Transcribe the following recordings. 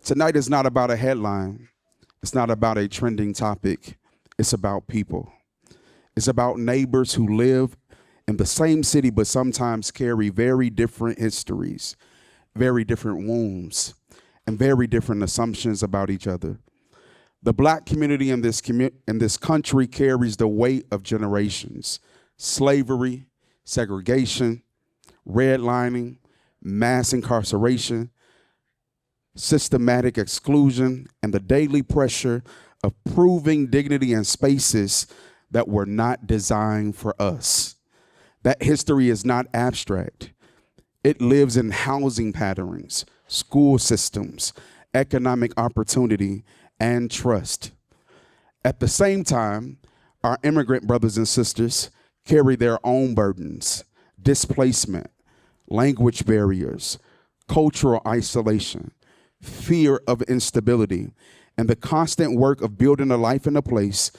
Tonight is not about a headline. It's not about a trending topic. It's about people. It's about neighbors who live in the same city but sometimes carry very different histories, very different wounds, and very different assumptions about each other. The Black community in this country carries the weight of generations: slavery, segregation, redlining, mass incarceration, systematic exclusion, and the daily pressure of proving dignity in spaces that were not designed for us. That history is not abstract. It lives in housing patterns, school systems, economic opportunity, and trust. At the same time, our immigrant brothers and sisters carry their own burdens: displacement, language barriers, cultural isolation, fear of instability, and the constant work of building a life in a place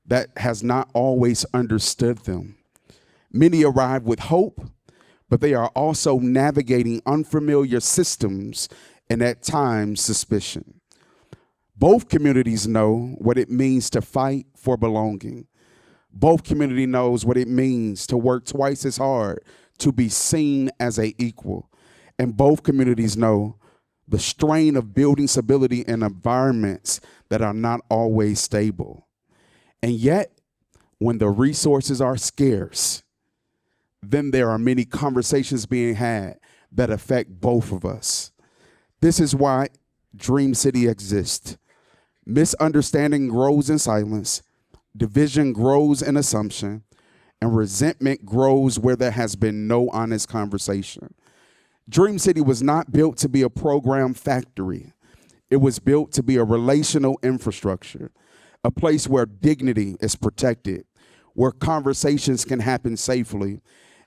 that has not always understood them. Many arrive with hope, but they are also navigating unfamiliar systems and at times suspicion. Both communities know what it means to fight for belonging. Both community knows what it means to work twice as hard to be seen as an equal. And both communities know the strain of building stability in environments that are not always stable. And yet, when the resources are scarce, then there are many conversations being had that affect both of us. This is why Dream City exists. Misunderstanding grows in silence, division grows in assumption, and resentment grows where there has been no honest conversation. Dream City was not built to be a program factory. It was built to be a relational infrastructure, a place where dignity is protected, where conversations can happen safely,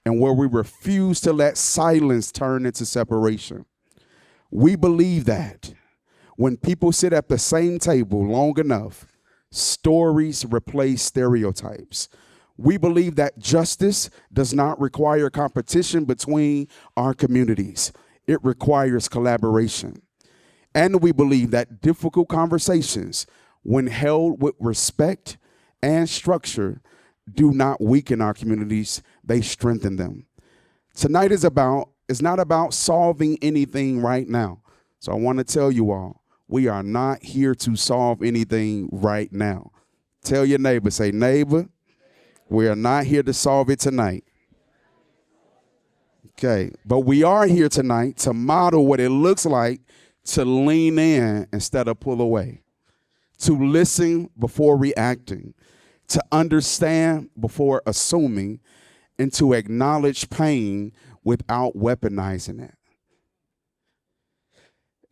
and where we refuse to let silence turn into separation. We believe that when people sit at the same table long enough, stories replace stereotypes. We believe that justice does not require competition between our communities. It requires collaboration. And we believe that difficult conversations, when held with respect and structure, do not weaken our communities, they strengthen them. Tonight is not about solving anything right now. So I want to tell you all, we are not here to solve anything right now. Tell your neighbor, say, neighbor, we are not here to solve it tonight. Okay, but we are here tonight to model what it looks like to lean in instead of pull away, to listen before reacting, to understand before assuming, and to acknowledge pain without weaponizing it.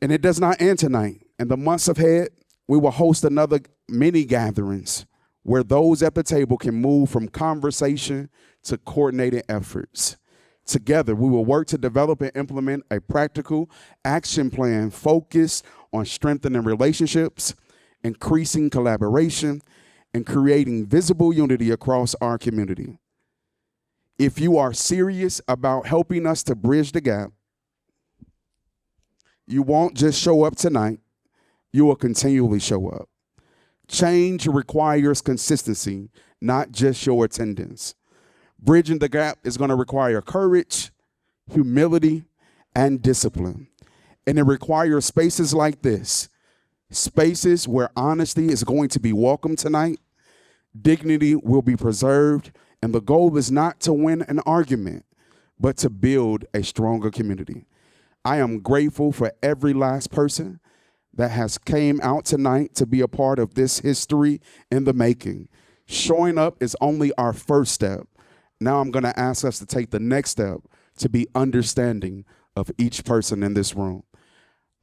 And it does not end tonight. In the months ahead, we will host another mini gatherings where those at the table can move from conversation to coordinated efforts. Together, we will work to develop and implement a practical action plan focused on strengthening relationships, increasing collaboration, and creating visible unity across our community. If you are serious about helping us to bridge the gap, you won't just show up tonight, you will continually show up. Change requires consistency, not just your attendance. Bridging the gap is going to require courage, humility, and discipline. And it requires spaces like this, spaces where honesty is going to be welcome tonight, dignity will be preserved, and the goal is not to win an argument, but to build a stronger community. I am grateful for every last person that has came out tonight to be a part of this history in the making. Showing up is only our first step. Now I'm going to ask us to take the next step to be understanding of each person in this room.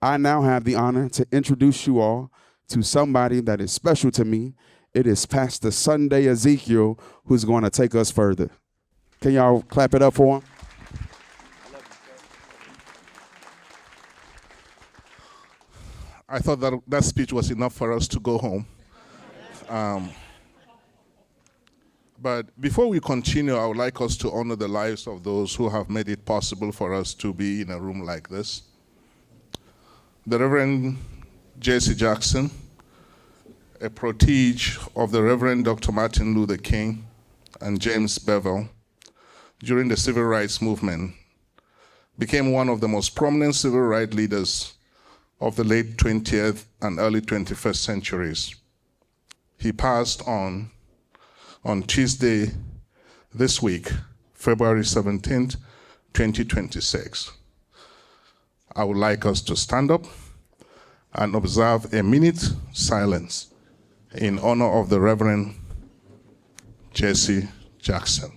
I now have the honor to introduce you all to somebody that is special to me. It is Pastor Sunday Ezekiel who's going to take us further. Can y'all clap it up for him? I thought that speech was enough for us to go home. But before we continue, I would like us to honor the lives of those who have made it possible for us to be in a room like this. The Reverend Jesse Jackson, a protege of the Reverend Dr. Martin Luther King and James Bevel during the civil rights movement, became one of the most prominent civil rights leaders of the late 20th and early 21st centuries. He passed on Tuesday this week, February 17th, 2026. I would like us to stand up and observe a minute silence in honor of the Reverend Jesse Jackson.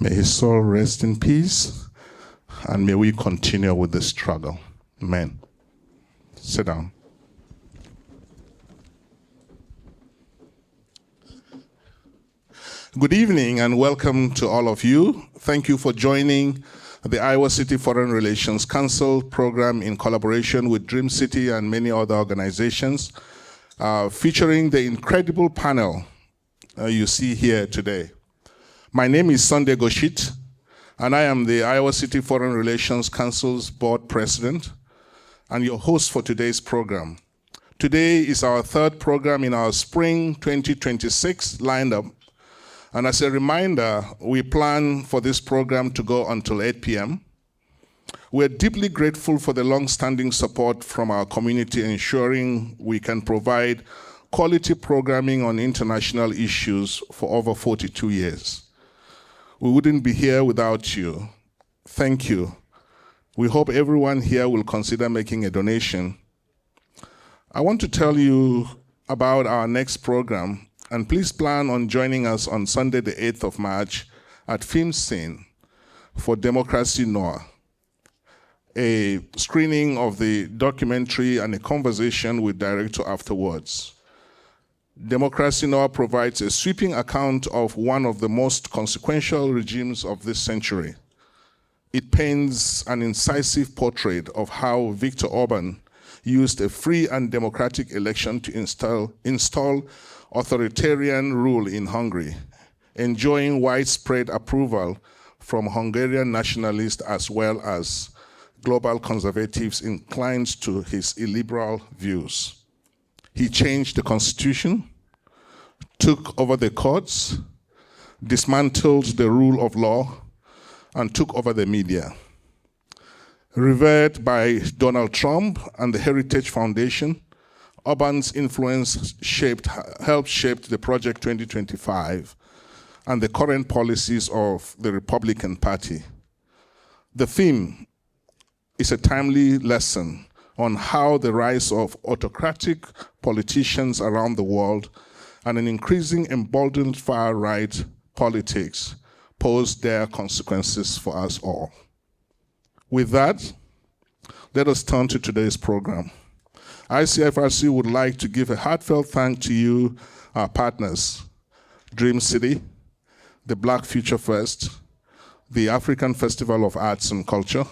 May his soul rest in peace, and may we continue with the struggle. Amen. Sit down. Good evening and welcome to all of you. Thank you for joining the Iowa City Foreign Relations Council program in collaboration with Dream City and many other organizations, featuring the incredible panel you see here today. My name is Sunday Goshit, and I am the Iowa City Foreign Relations Council's board president and your host for today's program. Today is our third program in our spring 2026 lineup, and as a reminder, we plan for this program to go until 8 p.m. We're deeply grateful for the long-standing support from our community, ensuring we can provide quality programming on international issues for over 42 years. We wouldn't be here without you. Thank you. We hope everyone here will consider making a donation. I want to tell you about our next program, and please plan on joining us on Sunday, the 8th of March at Film Scene for Democracy Noah, a screening of the documentary and a conversation with director afterwards. Democracy Noah provides a sweeping account of one of the most consequential regimes of this century. It paints an incisive portrait of how Viktor Orban used a free and democratic election to install authoritarian rule in Hungary, enjoying widespread approval from Hungarian nationalists as well as global conservatives inclined to his illiberal views. He changed the constitution, took over the courts, dismantled the rule of law, and took over the media. Revered by Donald Trump and the Heritage Foundation, Orban's influence helped shape the Project 2025 and the current policies of the Republican Party. The theme is a timely lesson on how the rise of autocratic politicians around the world and an increasing emboldened far-right politics pose their consequences for us all. With that, let us turn to today's program. ICFRC would like to give a heartfelt thanks to you, our partners, Dream City, the Black Future Fest, the African Festival of Arts and Culture,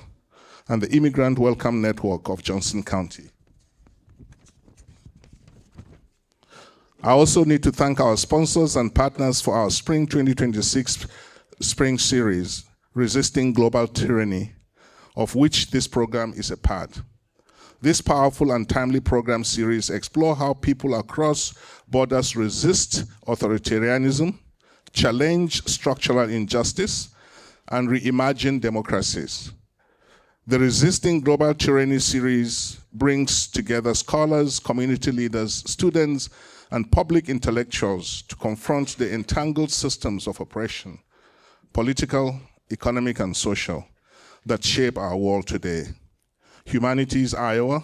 and the Immigrant Welcome Network of Johnson County. I also need to thank our sponsors and partners for our Spring 2026 Spring Series, Resisting Global Tyranny, of which this program is a part. This powerful and timely program series explore how people across borders resist authoritarianism, challenge structural injustice, and reimagine democracies. The Resisting Global Tyranny series brings together scholars, community leaders, students, and public intellectuals to confront the entangled systems of oppression, political, economic, and social, that shape our world today. Humanities Iowa,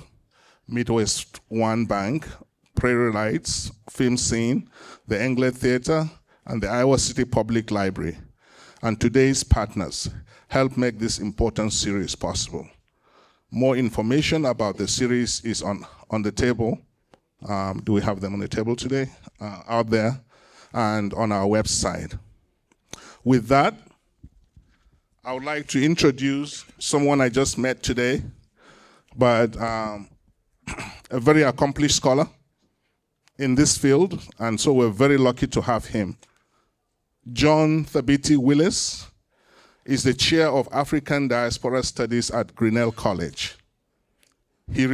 Midwest One Bank, Prairie Lights, Film Scene, the Engler Theater, and the Iowa City Public Library, and today's partners help make this important series possible. More information about the series is on the table. Do we have them on the table today? Out there and on our website. With that, I would like to introduce someone I just met today, but a very accomplished scholar in this field, and so we're very lucky to have him. John Thabiti Willis is the chair of African Diaspora Studies at Grinnell College. His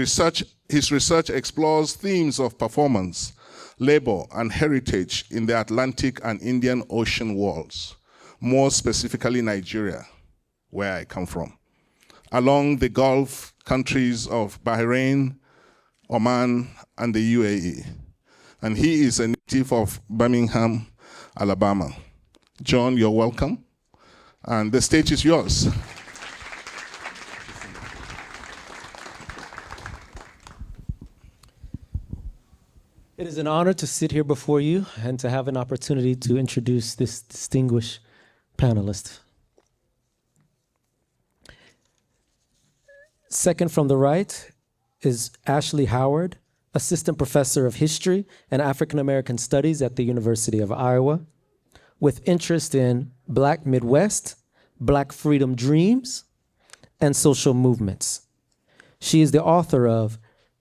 research explores themes of performance, labor, and heritage in the Atlantic and Indian Ocean worlds, more specifically Nigeria, where I come from, along the Gulf countries of Bahrain, Oman, and the UAE. And he is a native of Birmingham, Alabama. John, you're welcome. And the stage is yours. It is an honor to sit here before you and to have an opportunity to introduce this distinguished panelist. Second from the right is Ashley Howard, Assistant Professor of History and African American Studies at the University of Iowa, with interest in Black Midwest, Black freedom dreams, and social movements. She is the author of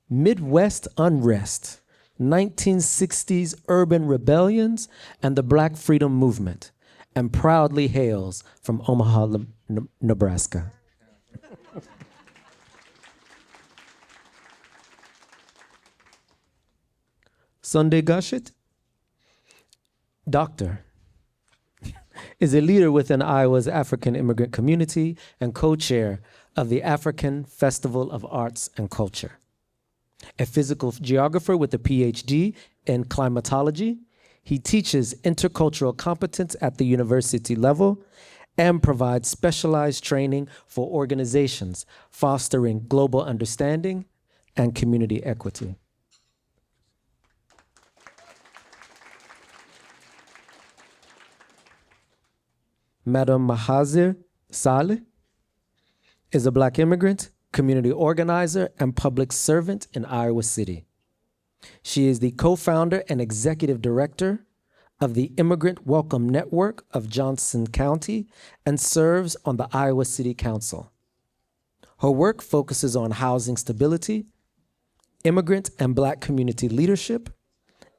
Midwest Unrest, 1960s Urban Rebellions and the Black Freedom Movement, and proudly hails from Omaha, Nebraska. Sunday Goshit, Doctor, is a leader within Iowa's African immigrant community and co-chair of the African Festival of Arts and Culture. A physical geographer with a PhD in climatology, he teaches intercultural competence at the university level and provides specialized training for organizations fostering global understanding and community equity. Madam Mazahir Salih is a Black immigrant, community organizer, and public servant in Iowa City. She is the co-founder and executive director of the Immigrant Welcome Network of Johnson County and serves on the Iowa City Council. Her work focuses on housing stability, immigrant and Black community leadership,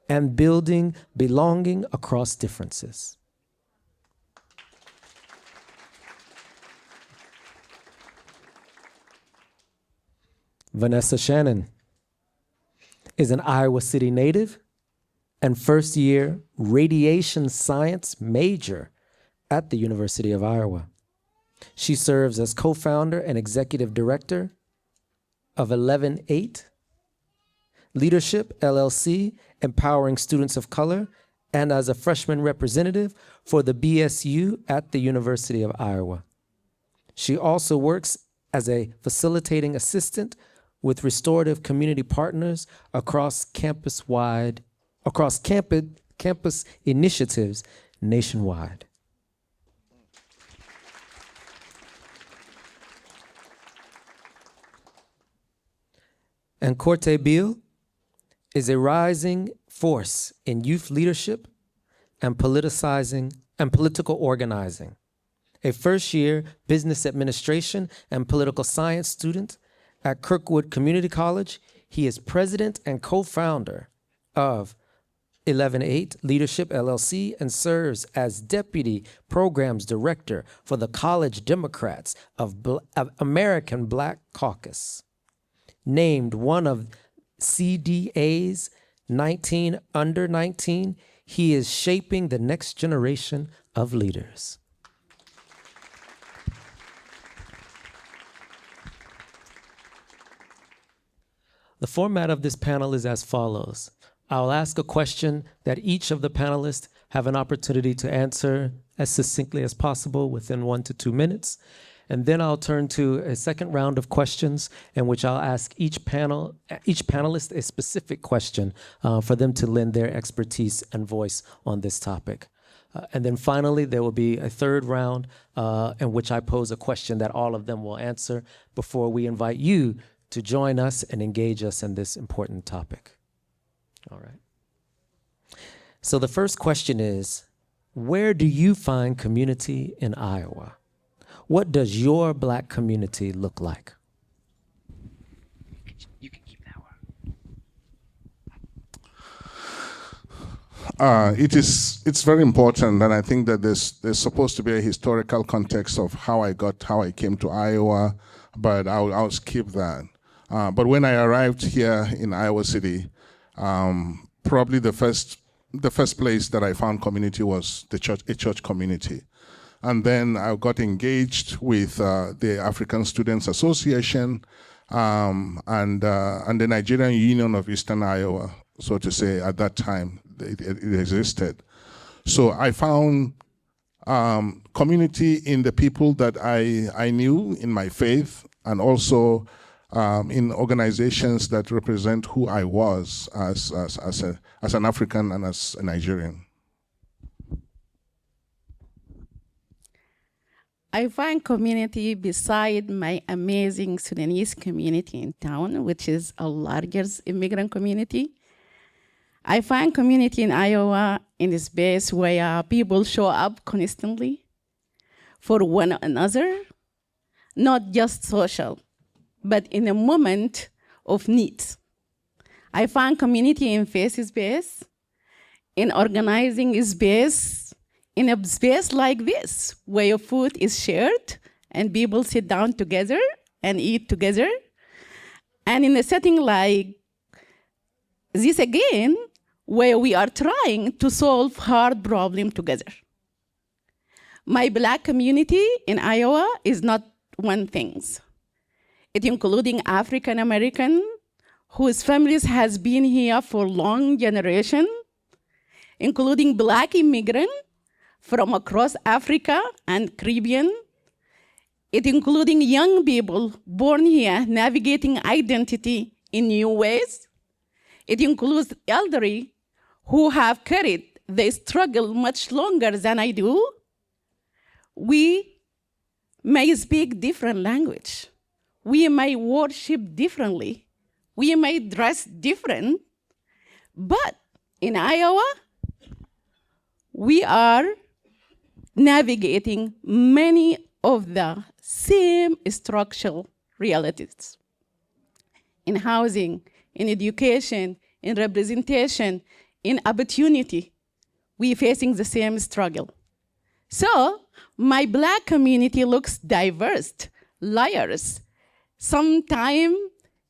and building belonging across differences. Vanessa Shannon is an Iowa City native and first-year radiation science major at the University of Iowa. She serves as co-founder and executive director of 11-8 Leadership, LLC, empowering students of color, and as a freshman representative for the BSU at the University of Iowa. She also works as a facilitating assistant with restorative community partners across campus initiatives nationwide. And Corte Beal is a rising force in youth leadership and political organizing. A first-year business administration and political science student at Kirkwood Community College, he is president and co-founder of 11-8 Leadership, LLC, and serves as deputy programs director for the College Democrats of American Black Caucus. Named one of CDA's 19 under 19, he is shaping the next generation of leaders. The format of this panel is as follows. I'll ask a question that each of the panelists have an opportunity to answer as succinctly as possible within 1 to 2 minutes. And then I'll turn to a second round of questions in which I'll ask each panelist a specific question for them to lend their expertise and voice on this topic. And then finally, there will be a third round in which I pose a question that all of them will answer before we invite you to join us and engage us in this important topic. All right. So the first question is, where do you find community in Iowa? What does your Black community look like? You can keep that one. It's very important, and I think that there's supposed to be a historical context of how I came to Iowa, but I'll skip that. But when I arrived here in Iowa City, probably the first place that I found community was a church community. And then I got engaged with the African Students Association and the Nigerian Union of Eastern Iowa, so to say. At that time, it existed. So I found community in the people that I knew in my faith, and also in organizations that represent who I was as an African and as a Nigerian. I find community beside my amazing Sudanese community in town, which is a larger immigrant community. I find community in Iowa in a space where people show up constantly for one another, not just social, but in a moment of need. I find community in face space, in organizing space, in a space like this, where food is shared and people sit down together and eat together. And in a setting like this again, where we are trying to solve hard problems together. My Black community in Iowa is not one thing. It including African American, whose families has been here for long generation, including Black immigrant from across Africa and Caribbean. It including young people born here navigating identity in new ways. It includes elderly who have carried the struggle much longer than I do. We may speak different language. We may worship differently. We may dress different. But in Iowa, we are navigating many of the same structural realities. In housing, in education, in representation, in opportunity, we're facing the same struggle. So my Black community looks diverse, layers, sometimes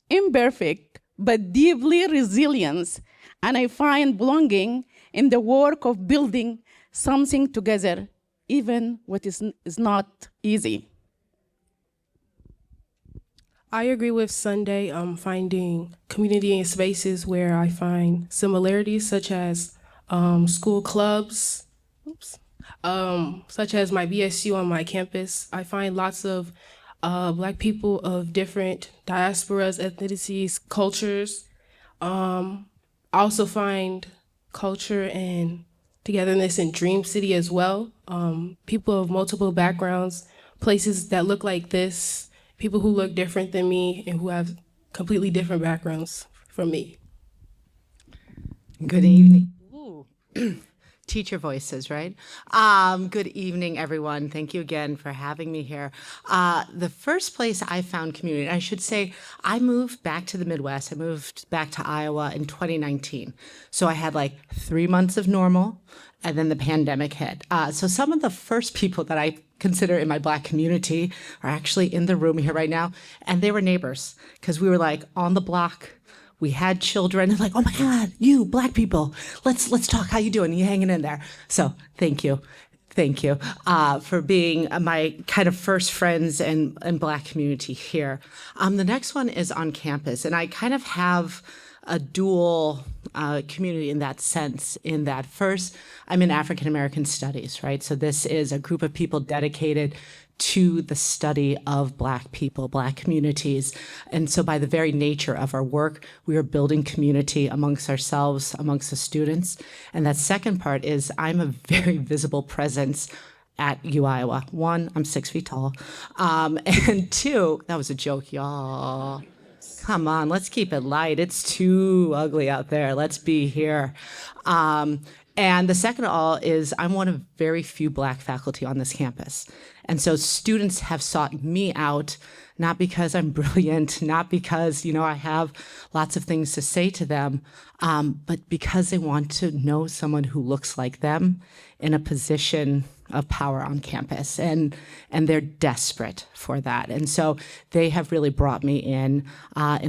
imperfect, but deeply resilient. And I find belonging in the work of building something together, even what is not easy. I agree with Sunday, finding community in spaces where I find similarities, such as school clubs, such as my BSU on my campus. I find lots of Black people of different diasporas, ethnicities, cultures. I also find culture and togetherness in Dream City as well. People of multiple backgrounds, places that look like this, people who look different than me and who have completely different backgrounds from me. Good evening. Ooh. Teacher voices, right? Good evening, everyone. Thank you again for having me here. The first place I found community, and I should say, I moved back to the Midwest. I moved back to Iowa in 2019. So I had like 3 months of normal, and then the pandemic hit. So some of the first people that I consider in my Black community are actually in the room here right now, and they were neighbors, because we were like on the block. We had children, and like, oh my God, you Black people, let's talk. How you doing? You hanging in there? So thank you for being my kind of first friends and Black community here. The next one is on campus, and I kind of have a dual community in that sense. In that first, I'm in African American Studies, right? So this is a group of people dedicated to the study of Black people, Black communities. And so by the very nature of our work, we are building community amongst ourselves, amongst the students. And that second part is I'm a very visible presence at U Iowa. One, I'm 6 feet tall. And two, that was a joke, y'all. Come on, let's keep it light. It's too ugly out there. Let's be here. And the second of all is I'm one of very few Black faculty on this campus. And so students have sought me out, not because I'm brilliant, not because, I have lots of things to say to them, but because they want to know someone who looks like them in a position of power on campus, and they're desperate for that. And so they have really brought me in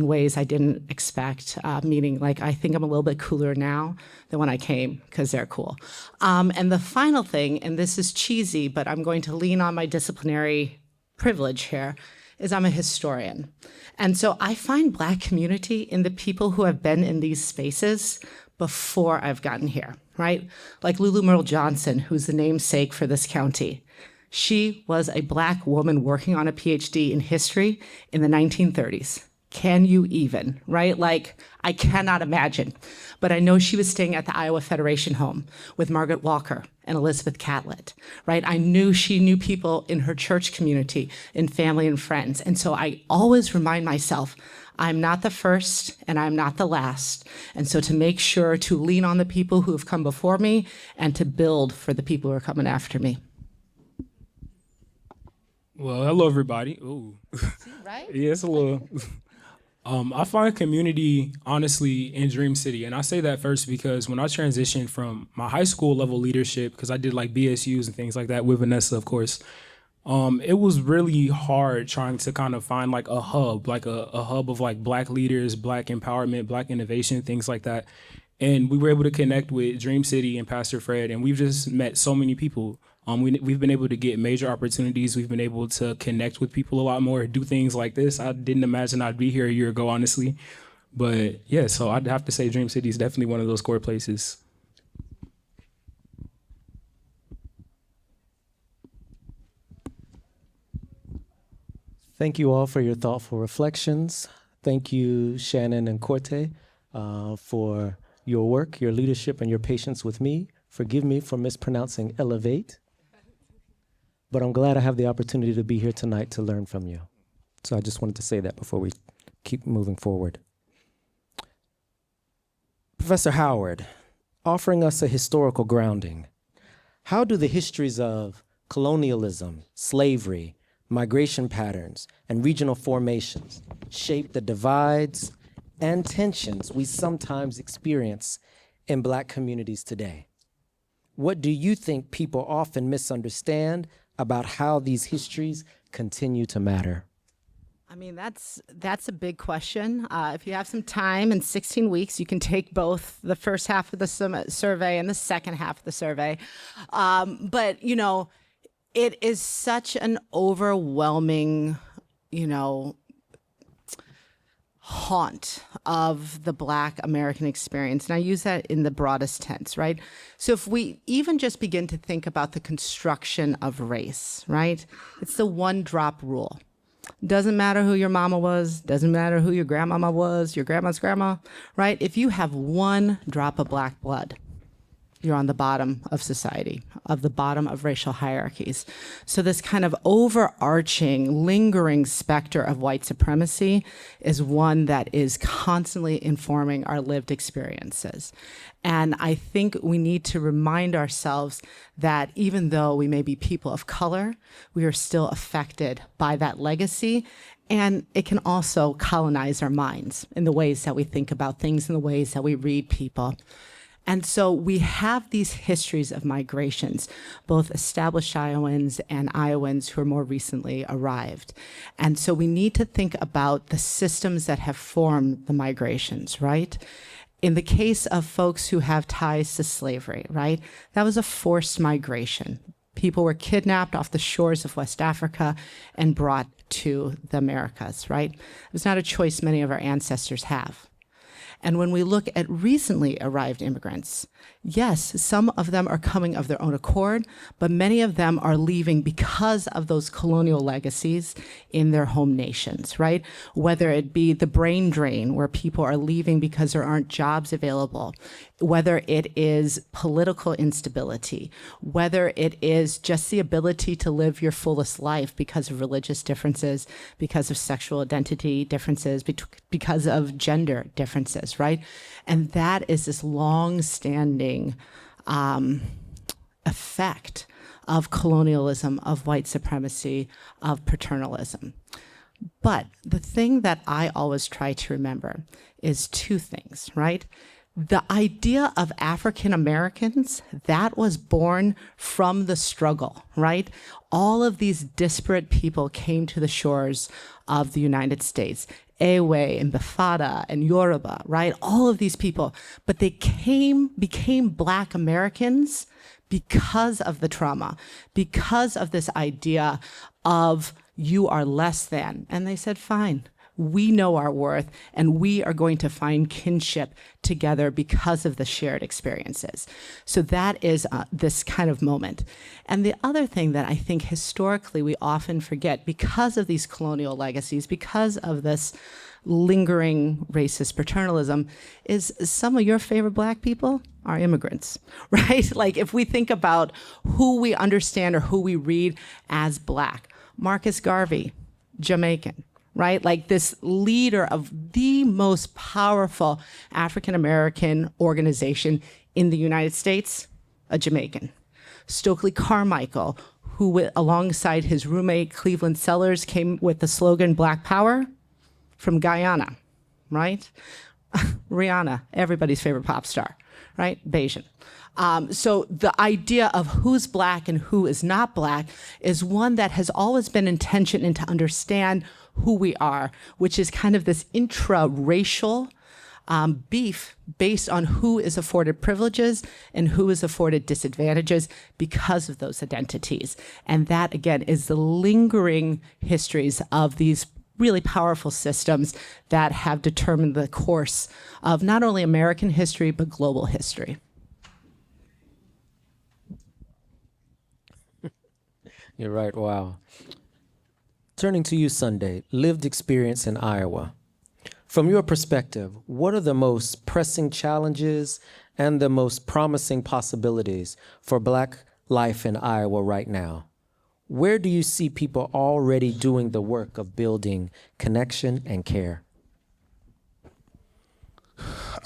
ways I didn't expect, meaning like I think I'm a little bit cooler now than when I came because they're cool. And the final thing, and this is cheesy, but I'm going to lean on my disciplinary privilege here, is I'm a historian. And so I find Black community in the people who have been in these spaces before I've gotten here, right? Like Lulu Merle Johnson, who's the namesake for this county. She was a Black woman working on a PhD in history in the 1930s. Can you even, right? Like, I cannot imagine. But I know she was staying at the Iowa Federation home with Margaret Walker and Elizabeth Catlett, right? I knew she knew people in her church community, in family and friends. And so I always remind myself, I'm not the first and I'm not the last. And so to make sure to lean on the people who have come before me and to build for the people who are coming after me. Well, hello, everybody. Ooh. Right? Yeah, it's a little... I find community, honestly, in Dream City. And I say that first because when I transitioned from my high school level leadership, because I did like BSUs and things like that with Vanessa, of course, it was really hard trying to kind of find like a hub of like Black leaders, Black empowerment, Black innovation, things like that. And we were able to connect with Dream City and Pastor Fred, and we've just met so many people. We've been able to get major opportunities. We've been able to connect with people a lot more, do things like this. I didn't imagine I'd be here a year ago, honestly. But yeah, so I'd have to say Dream City is definitely one of those core places. Thank you all for your thoughtful reflections. Thank you, Shannon and Corte, for your work, your leadership, and your patience with me. Forgive me for mispronouncing elevate. But I'm glad I have the opportunity to be here tonight to learn from you. So I just wanted to say that before we keep moving forward. Professor Howard, offering us a historical grounding, how do the histories of colonialism, slavery, migration patterns, and regional formations shape the divides and tensions we sometimes experience in Black communities today? What do you think people often misunderstand about how these histories continue to matter? I mean, that's a big question. If you have some time in 16 weeks, you can take both the first half of the survey and the second half of the survey. But, it is such an overwhelming, haunt of the Black American experience. And I use that in the broadest sense, right? So if we even just begin to think about the construction of race, right? It's the one drop rule. Doesn't matter who your mama was, doesn't matter who your grandmama was, your grandma's grandma, right? If you have one drop of Black blood, you're on the bottom of society, of the bottom of racial hierarchies. So this kind of overarching, lingering specter of white supremacy is one that is constantly informing our lived experiences. And I think we need to remind ourselves that even though we may be people of color, we are still affected by that legacy. And it can also colonize our minds in the ways that we think about things, in the ways that we read people. And so we have these histories of migrations, both established Iowans and Iowans who are more recently arrived. And so we need to think about the systems that have formed the migrations, right? In the case of folks who have ties to slavery, right? That was a forced migration. People were kidnapped off the shores of West Africa and brought to the Americas, right? It was not a choice many of our ancestors have. And when we look at recently arrived immigrants, yes, some of them are coming of their own accord, but many of them are leaving because of those colonial legacies in their home nations, right? Whether it be the brain drain, where people are leaving because there aren't jobs available, whether it is political instability, whether it is just the ability to live your fullest life because of religious differences, because of sexual identity differences, because of gender differences, right? And that is this long-standing effect of colonialism, of white supremacy, of paternalism. But the thing that I always try to remember is two things, right? The idea of African Americans, that was born from the struggle, right? All of these disparate people came to the shores of the United States. Ewe and Bafada and Yoruba, right? All of these people, but they became Black Americans because of the trauma, because of this idea of you are less than. And they said, fine, we know our worth and we are going to find kinship together because of the shared experiences. So that is this kind of moment. And the other thing that I think historically we often forget because of these colonial legacies, because of this lingering racist paternalism, is some of your favorite Black people are immigrants, right? Like if we think about who we understand or who we read as Black, Marcus Garvey, Jamaican, right? Like this leader of the most powerful African-American organization in the United States, a Jamaican. Stokely Carmichael, who alongside his roommate Cleveland Sellers came with the slogan Black Power, from Guyana, right? Rihanna, everybody's favorite pop star, right? Bayesian. So the idea of who's Black and who is not Black is one that has always been in tension and to understand who we are, which is kind of this intra-racial beef based on who is afforded privileges and who is afforded disadvantages because of those identities. And that, again, is the lingering histories of these really powerful systems that have determined the course of not only American history, but global history. You're right, wow. Turning to you, Sunday, lived experience in Iowa. From your perspective, what are the most pressing challenges and the most promising possibilities for Black life in Iowa right now? Where do you see people already doing the work of building connection and care?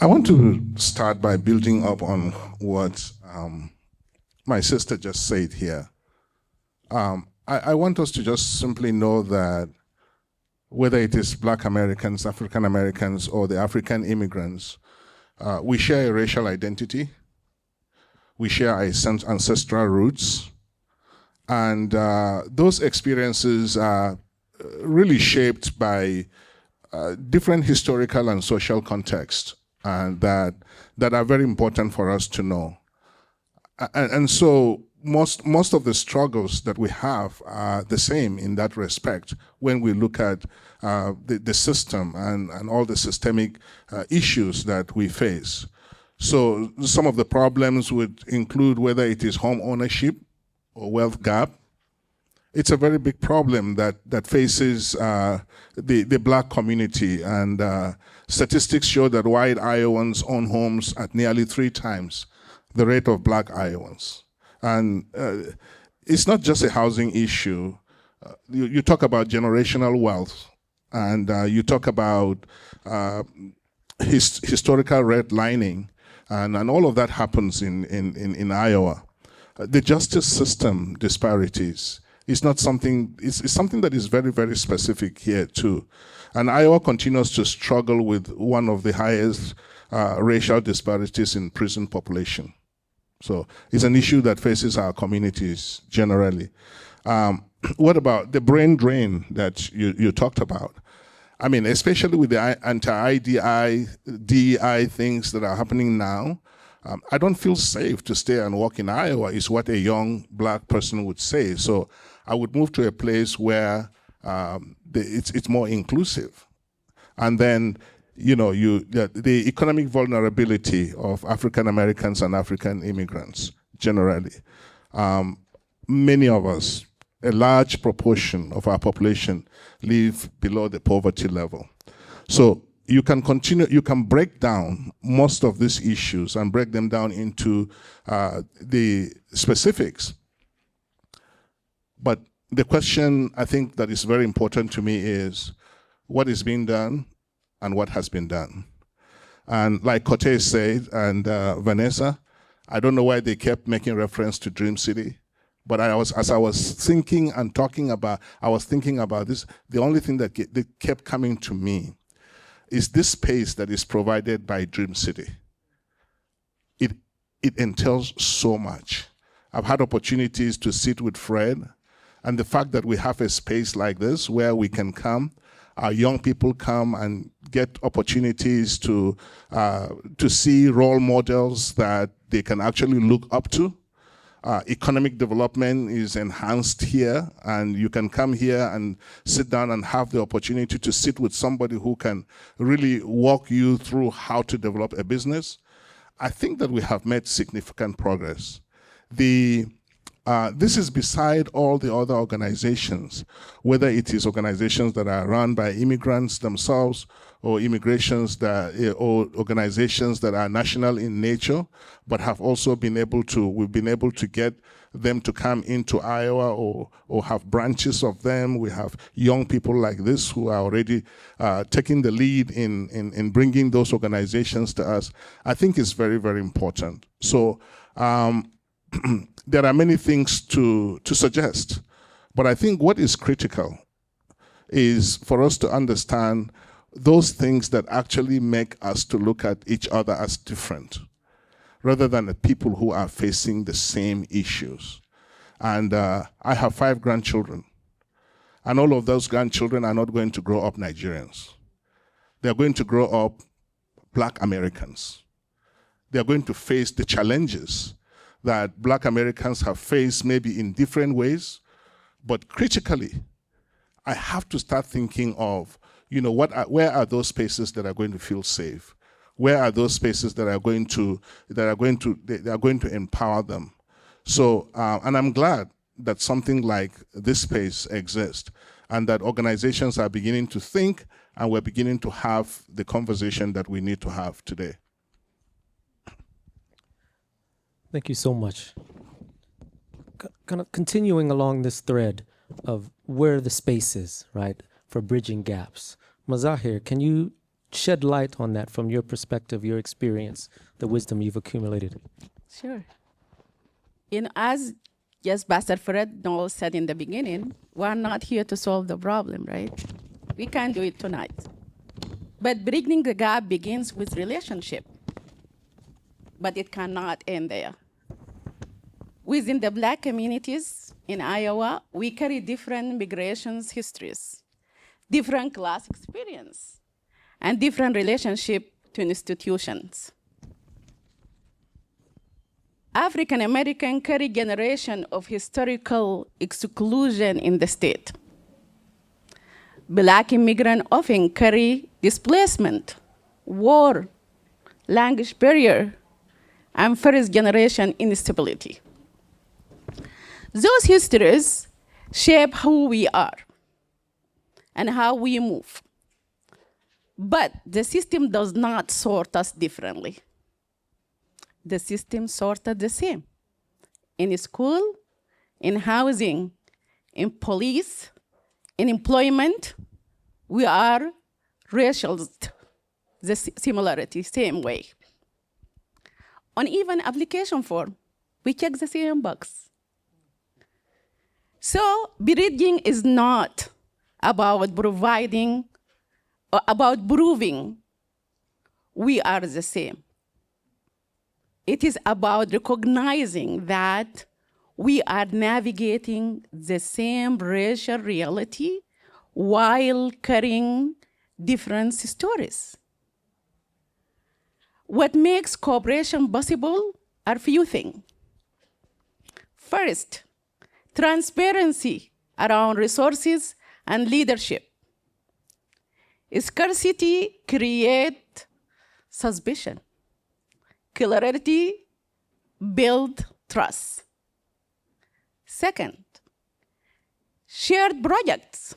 I want to start by building up on what my sister just said here. I want us to just simply know that whether it is Black Americans, African Americans, or the African immigrants, we share a racial identity. We share our ancestral roots. And those experiences are really shaped by different historical and social contexts that are very important for us to know. And so most of the struggles that we have are the same in that respect when we look at the system and all the systemic issues that we face. So some of the problems would include whether it is home ownership or wealth gap. It's a very big problem that faces the Black community, and statistics show that white Iowans own homes at nearly 3 times the rate of Black Iowans. And it's not just a housing issue. You talk about generational wealth, and you talk about historical redlining, and all of that happens in Iowa. The justice system disparities is not something, it's something that is very, very specific here too. And Iowa continues to struggle with one of the highest racial disparities in prison population. So it's an issue that faces our communities generally. What about the brain drain that you talked about? I mean, especially with the anti-IDI, DEI things that are happening now, I don't feel safe to stay and work in Iowa, is what a young Black person would say. So I would move to a place where it's more inclusive. And then the economic vulnerability of African Americans and African immigrants generally. Many of us, a large proportion of our population, live below the poverty level. So you can break down most of these issues and break them down into the specifics. But the question I think that is very important to me is what is being done and what has been done. And like Corte said, and Vanessa, I don't know why they kept making reference to Dream City, but as I was thinking and talking about, I was thinking about this, the only thing that kept coming to me is this space that is provided by Dream City. It entails so much. I've had opportunities to sit with Fred, and the fact that we have a space like this where we can come, our young people come and get opportunities to see role models that they can actually look up to. Economic development is enhanced here, and you can come here and sit down and have the opportunity to sit with somebody who can really walk you through how to develop a business. I think that we have made significant progress. This is beside all the other organizations, whether it is organizations that are run by immigrants themselves or organizations that are national in nature, but have also we've been able to get them to come into Iowa or have branches of them. We have young people like this who are already taking the lead in bringing those organizations to us. I think it's very, very important. So there are many things to suggest, but I think what is critical is for us to understand those things that actually make us to look at each other as different, rather than the people who are facing the same issues. And I have 5 grandchildren, and all of those grandchildren are not going to grow up Nigerians. They're going to grow up Black Americans. They're going to face the challenges that Black Americans have faced, maybe in different ways, but critically, I have to start thinking of, where are those spaces that are going to feel safe? Where are those spaces that are going to empower them? So, and I'm glad that something like this space exists, and that organizations are beginning to think, and we're beginning to have the conversation that we need to have today. Thank you so much. Kind of continuing along this thread of where the space is, right, for bridging gaps. Mazahir, can you shed light on that from your perspective, your experience, the wisdom you've accumulated? Sure. As just Pastor Fred Noel said in the beginning, we're not here to solve the problem, right? We can't do it tonight. But bridging the gap begins with relationship. But it cannot end there. Within the Black communities in Iowa, we carry different migrations histories, different class experience, and different relationship to institutions. African American carry generation of historical exclusion in the state. Black immigrants often carry displacement, war, language barrier, and first generation instability. Those histories shape who we are and how we move. But the system does not sort us differently. The system sorts us the same. In school, in housing, in police, in employment, we are racialized, the similarity, same way. On even application form, we check the same box. So bridging is not about providing or about proving we are the same. It is about recognizing that we are navigating the same racial reality while carrying different stories. What makes cooperation possible are few things. First, transparency around resources and leadership. Scarcity creates suspicion. Clarity builds trust. Second, shared projects.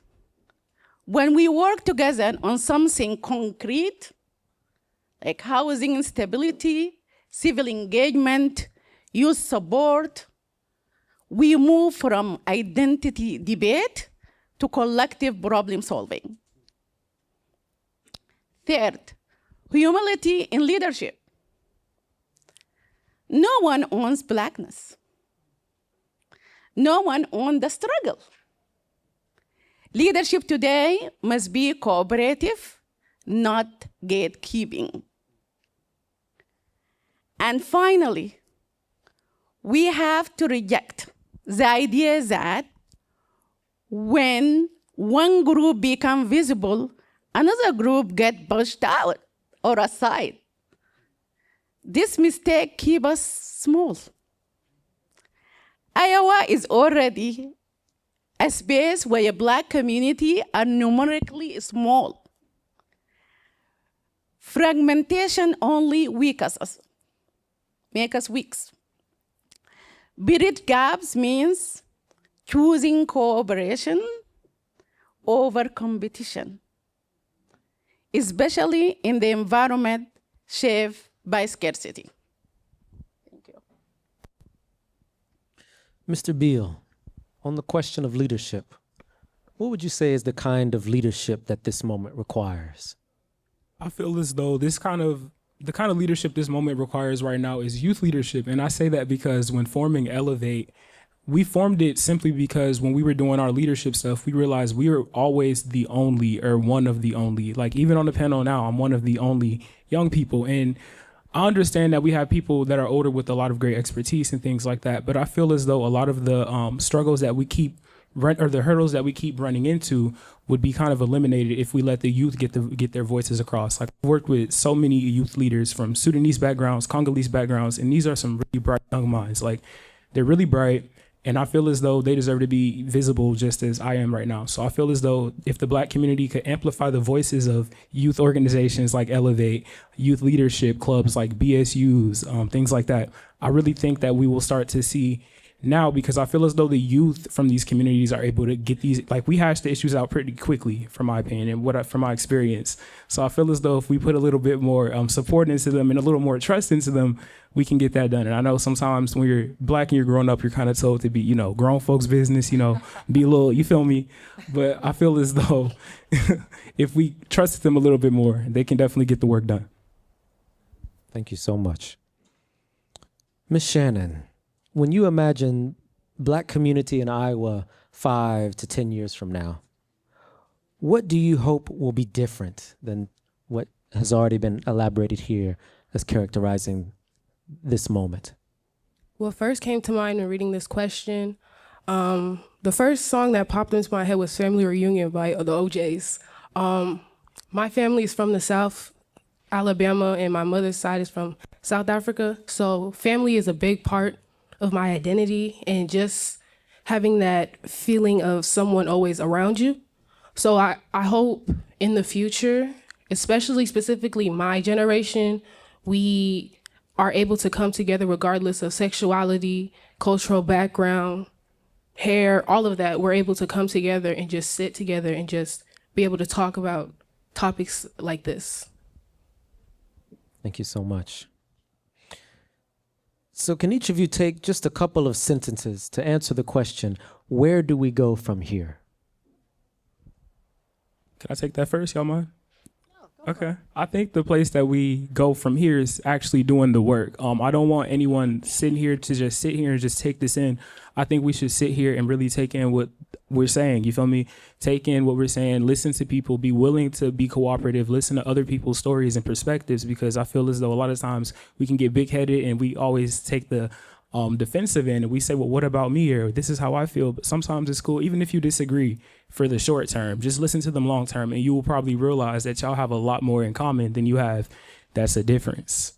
When we work together on something concrete, like housing instability, civil engagement, youth support, we move from identity debate to collective problem solving. Third, humility in leadership. No one owns Blackness. No one owns the struggle. Leadership today must be cooperative, not gatekeeping. And finally, we have to reject the idea that when one group becomes visible, another group gets pushed out or aside. This mistake keeps us small. Iowa is already a space where Black community are numerically small. Fragmentation only weakens us, make us weak. Bridge gaps means choosing cooperation over competition, especially in the environment shaped by scarcity. Thank you. Mr. Beal, on the question of leadership, what would you say is the kind of leadership that this moment requires? I feel as though the kind of leadership this moment requires right now is youth leadership. And I say that because when forming Elevate, we formed it simply because when we were doing our leadership stuff, we realized we were always the only or one of the only. Like even on the panel now, I'm one of the only young people. And I understand that we have people that are older with a lot of great expertise and things like that. But I feel as though a lot of the struggles that we keep or the hurdles that we keep running into would be kind of eliminated if we let the youth get their voices across. Like I've worked with so many youth leaders from Sudanese backgrounds, Congolese backgrounds, and these are some really bright young minds. Like they're really bright, and I feel as though they deserve to be visible just as I am right now. So I feel as though if the Black community could amplify the voices of youth organizations like Elevate, youth leadership clubs like BSUs, things like that, I really think that we will start to see now, because I feel as though the youth from these communities are able to get these, like we hash the issues out pretty quickly, from my opinion and from my experience. So I feel as though if we put a little bit more support into them and a little more trust into them, we can get that done. And I know sometimes when you're Black and you're growing up, you're kind of told to be, grown folks business, be a little, you feel me? But I feel as though if we trust them a little bit more, they can definitely get the work done. Thank you so much. Ms. Shannon, when you imagine Black community in Iowa 5 to 10 years from now, what do you hope will be different than what has already been elaborated here as characterizing this moment? What first came to mind in reading this question, the first song that popped into my head was Family Reunion by the OJs. My family is from the South, Alabama, and my mother's side is from South Africa. So family is a big part of my identity, and just having that feeling of someone always around you. So I hope in the future, especially specifically my generation, we are able to come together regardless of sexuality, cultural background, hair, all of that. We're able to come together and just sit together and just be able to talk about topics like this. Thank you so much. So can each of you take just a couple of sentences to answer the question, where do we go from here? Can I take that first, y'all mind? Okay. I think the place that we go from here is actually doing the work. I don't want anyone sitting here to just sit here and just take this in. I think we should sit here and really take in what we're saying. You feel me? Take in what we're saying, listen to people, be willing to be cooperative, listen to other people's stories and perspectives, because I feel as though a lot of times we can get big headed and we always take the defensive end and we say, well, what about me? Or this is how I feel. But sometimes it's cool, even if you disagree for the short term, just listen to them long term and you will probably realize that y'all have a lot more in common than you have. That's a difference.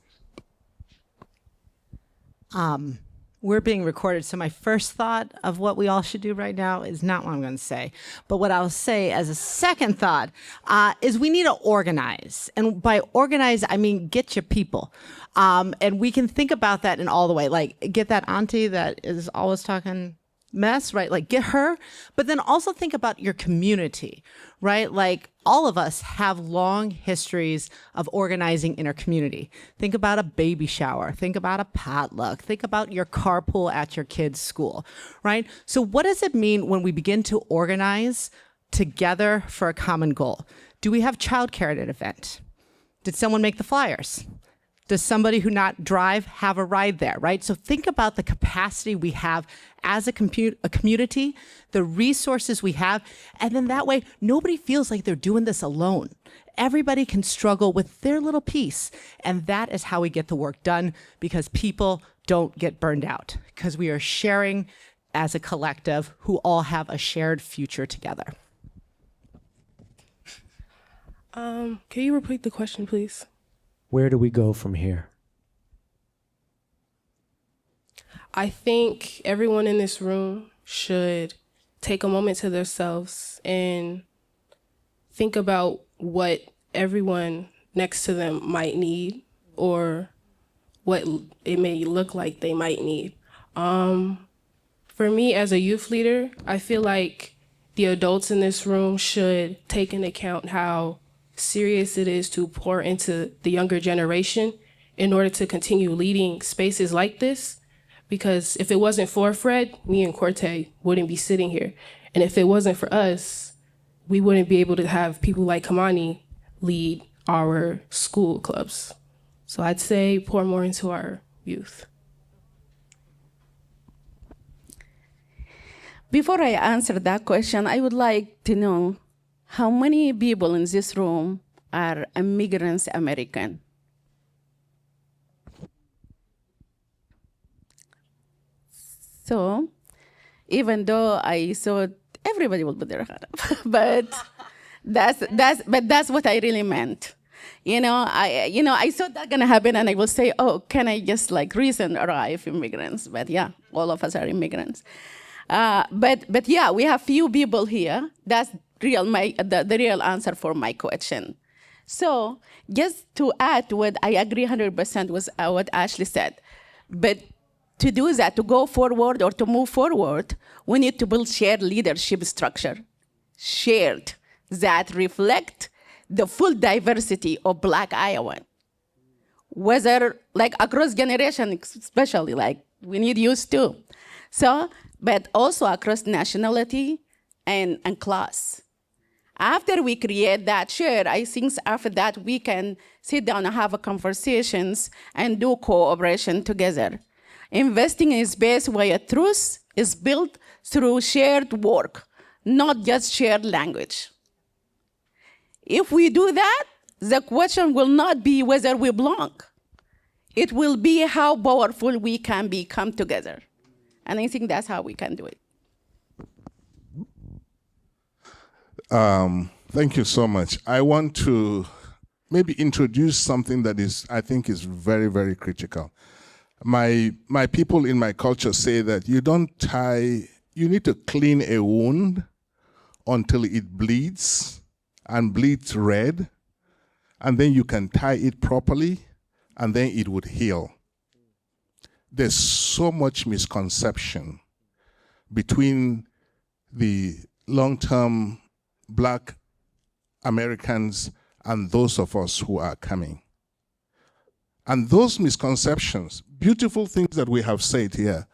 We're being recorded, so my first thought of what we all should do right now is not what I'm going to say. But what I'll say as a second thought is we need to organize. And by organize, I mean get your people. And we can think about that in all the way. Like, get that auntie that is always talking mess, right? Like, get her. But then also think about your community, right? Like, all of us have long histories of organizing in our community. Think about a baby shower. Think about a potluck. Think about your carpool at your kid's school, right? So what does it mean when we begin to organize together for a common goal? Do we have childcare at an event? Did someone make the flyers? Does somebody who not drive have a ride there, right? So think about the capacity we have as a community, the resources we have, and then that way, nobody feels like they're doing this alone. Everybody can struggle with their little piece, and that is how we get the work done, because people don't get burned out, because we are sharing as a collective who all have a shared future together. Can you repeat the question, please? Where do we go from here? I think everyone in this room should take a moment to themselves and think about what everyone next to them might need, or what it may look like they might need. For me, as a youth leader, I feel like the adults in this room should take into account how serious it is to pour into the younger generation in order to continue leading spaces like this. Because if it wasn't for Fred, me and Corte wouldn't be sitting here. And if it wasn't for us, we wouldn't be able to have people like Kamani lead our school clubs. So I'd say pour more into our youth. Before I answer that question, I would like to know how many people in this room are immigrants American? So, even though I thought everybody will put their hand up, but that's what I really meant. I thought that gonna happen, and I will say, oh, can I just like recent arrive immigrants? But yeah, all of us are immigrants. But yeah, we have few people here. That's the real answer for my question. So just to add to what I agree 100% with what Ashley said, but to do that, to go forward or to move forward, we need to build shared leadership structure, shared, that reflect the full diversity of Black Iowan. Whether like across generations, especially like we need youth too. So, but also across nationality and class. After we create that share, I think after that we can sit down and have conversations and do cooperation together. Investing in a space where truth is built through shared work, not just shared language. If we do that, the question will not be whether we belong. It will be how powerful we can become together. And I think that's how we can do it. Thank you so much. I want to maybe introduce something that I think is very, very critical. My people in my culture say that you need to clean a wound until it bleeds and bleeds red, and then you can tie it properly, and then it would heal. There's so much misconception between the long-term Black Americans and those of us who are coming. And those misconceptions, beautiful things that we have said here,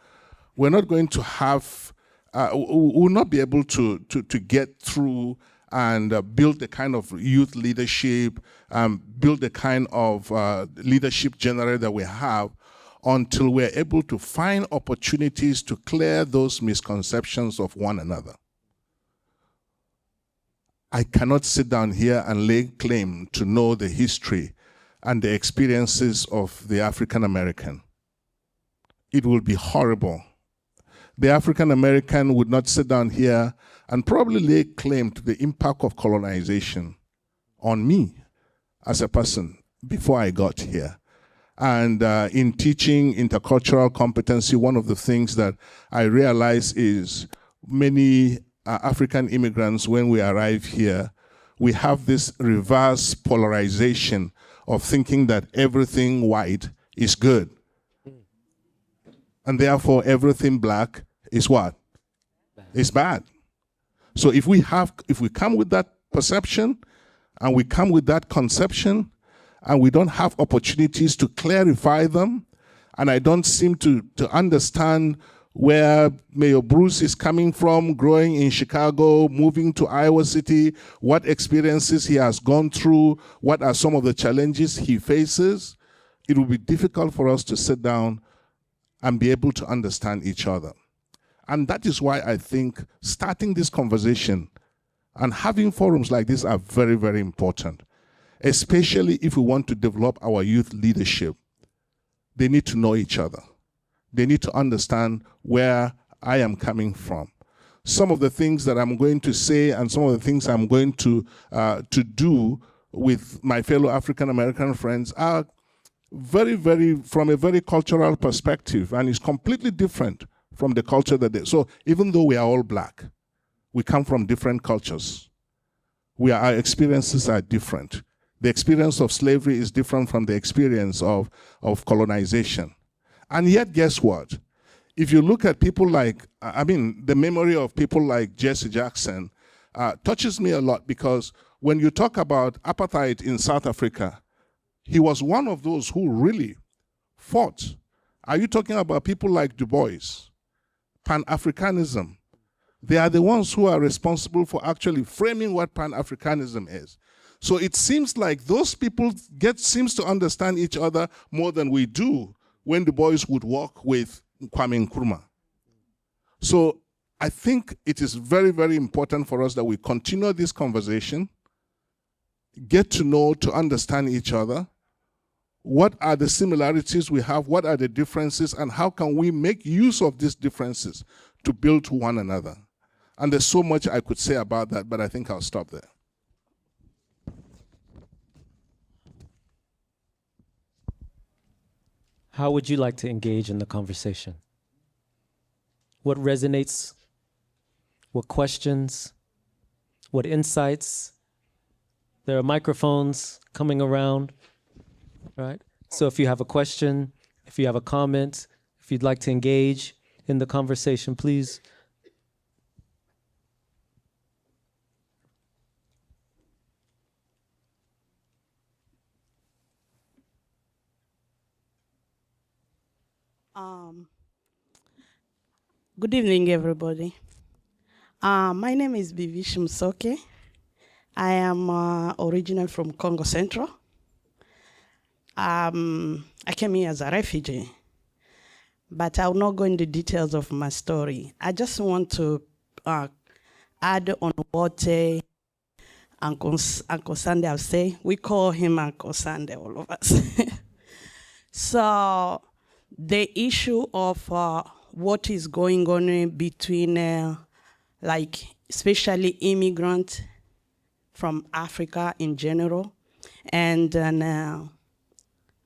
we're not going to have, we'll not be able to get through and build the kind of youth leadership, build the kind of leadership generally that we have until we're able to find opportunities to clear those misconceptions of one another. I cannot sit down here and lay claim to know the history and the experiences of the African American. It will be horrible. The African American would not sit down here and probably lay claim to the impact of colonization on me as a person before I got here. And in teaching intercultural competency, one of the things that I realize is many African immigrants, when we arrive here, we have this reverse polarization of thinking that everything white is good. And therefore, everything black is what? Is bad. So if we come with that perception, and we come with that conception, and we don't have opportunities to clarify them, and I don't seem to understand where Mayor Bruce is coming from, growing in Chicago, moving to Iowa City, what experiences he has gone through, what are some of the challenges he faces, it will be difficult for us to sit down and be able to understand each other. And that is why I think starting this conversation and having forums like this are very, very important, especially if we want to develop our youth leadership. They need to know each other. They need to understand where I am coming from. Some of the things that I'm going to say and some of the things I'm going to do with my fellow African American friends are from a very cultural perspective, and it's completely different from the culture that they. So even though we are all black, we come from different cultures. Our experiences are different. The experience of slavery is different from the experience of colonization. And yet, guess what? If you look at people like, the memory of people like Jesse Jackson touches me a lot, because when you talk about apartheid in South Africa, he was one of those who really fought. Are you talking about people like Du Bois, Pan-Africanism? They are the ones who are responsible for actually framing what Pan-Africanism is. So it seems like those people seems to understand each other more than we do when Du Bois would walk with Kwame Nkrumah. So I think it is very, very important for us that we continue this conversation, get to know, to understand each other. What are the similarities we have? What are the differences? And how can we make use of these differences to build to one another? And there's so much I could say about that, but I think I'll stop there. How would you like to engage in the conversation? What resonates? What questions? What insights? There are microphones coming around, right? So if you have a question, if you have a comment, if you'd like to engage in the conversation, please. Good evening, everybody. My name is Bivish Msoke. I am original from Congo Central. I came here as a refugee, but I will not go into details of my story. I just want to add on what Uncle Sunday will say. We call him Uncle Sunday, all of us. So the issue of what is going on between, especially immigrants from Africa in general, and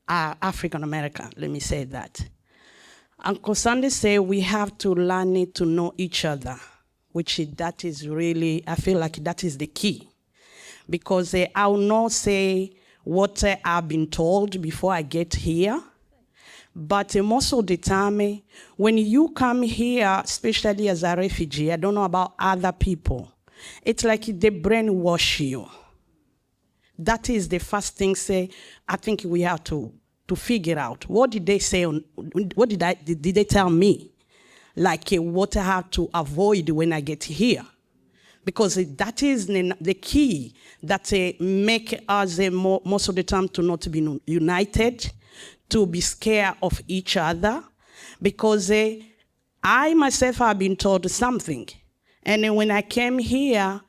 African American, let me say that. Uncle Sunday said we have to learn to know each other, that is really, I feel like that is the key. Because I will not say what I've been told before I get here, but most of the time, when you come here, especially as a refugee, I don't know about other people, it's like they brainwash you. That is the first thing I think we have to figure out. What did they say? What did they tell me? What I have to avoid when I get here. Because that is the key that make us most of the time to not be united, to be scared of each other, because I myself have been told something. And when I came here,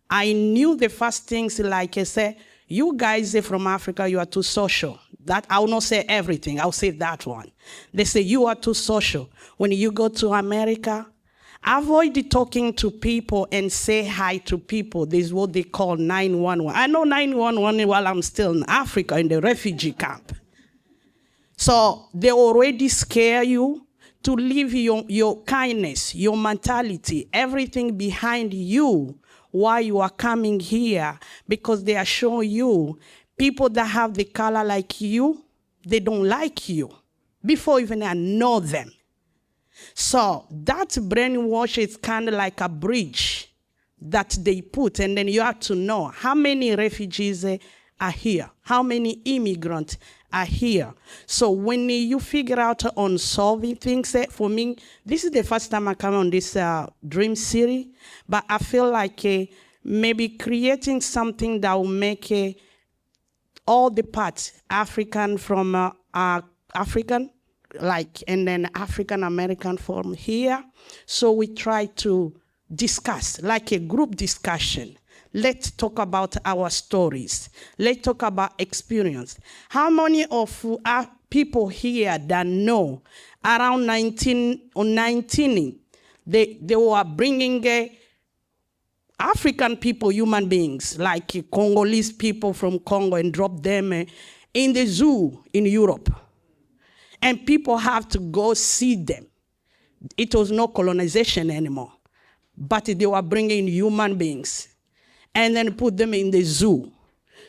I knew the first things, like I said, you guys from Africa, you are too social. That I will not say everything, I'll say that one. They say you are too social. When you go to America, avoid talking to people and say hi to people. This is what they call 911. I know 911 while I'm still in Africa in the refugee camp. So they already scare you to leave your kindness, your mentality, everything behind you while you are coming here, because they are showing you people that have the color like you, they don't like you before even I know them. So that brainwash is kind of like a bridge that they put, and then you have to know how many refugees are here, how many immigrants are here. So when you figure out on solving things, for me, this is the first time I come on this Dream City, but I feel like maybe creating something that will make all the parts, African from African, like, and then African American from here. So we try to discuss, like a group discussion. Let's talk about our stories. Let's talk about experience. How many of our people here that know around 19, they were bringing African people, human beings, like Congolese people from Congo, and drop them in the zoo in Europe. And people have to go see them. It was no colonization anymore, but they were bringing human beings and then put them in the zoo.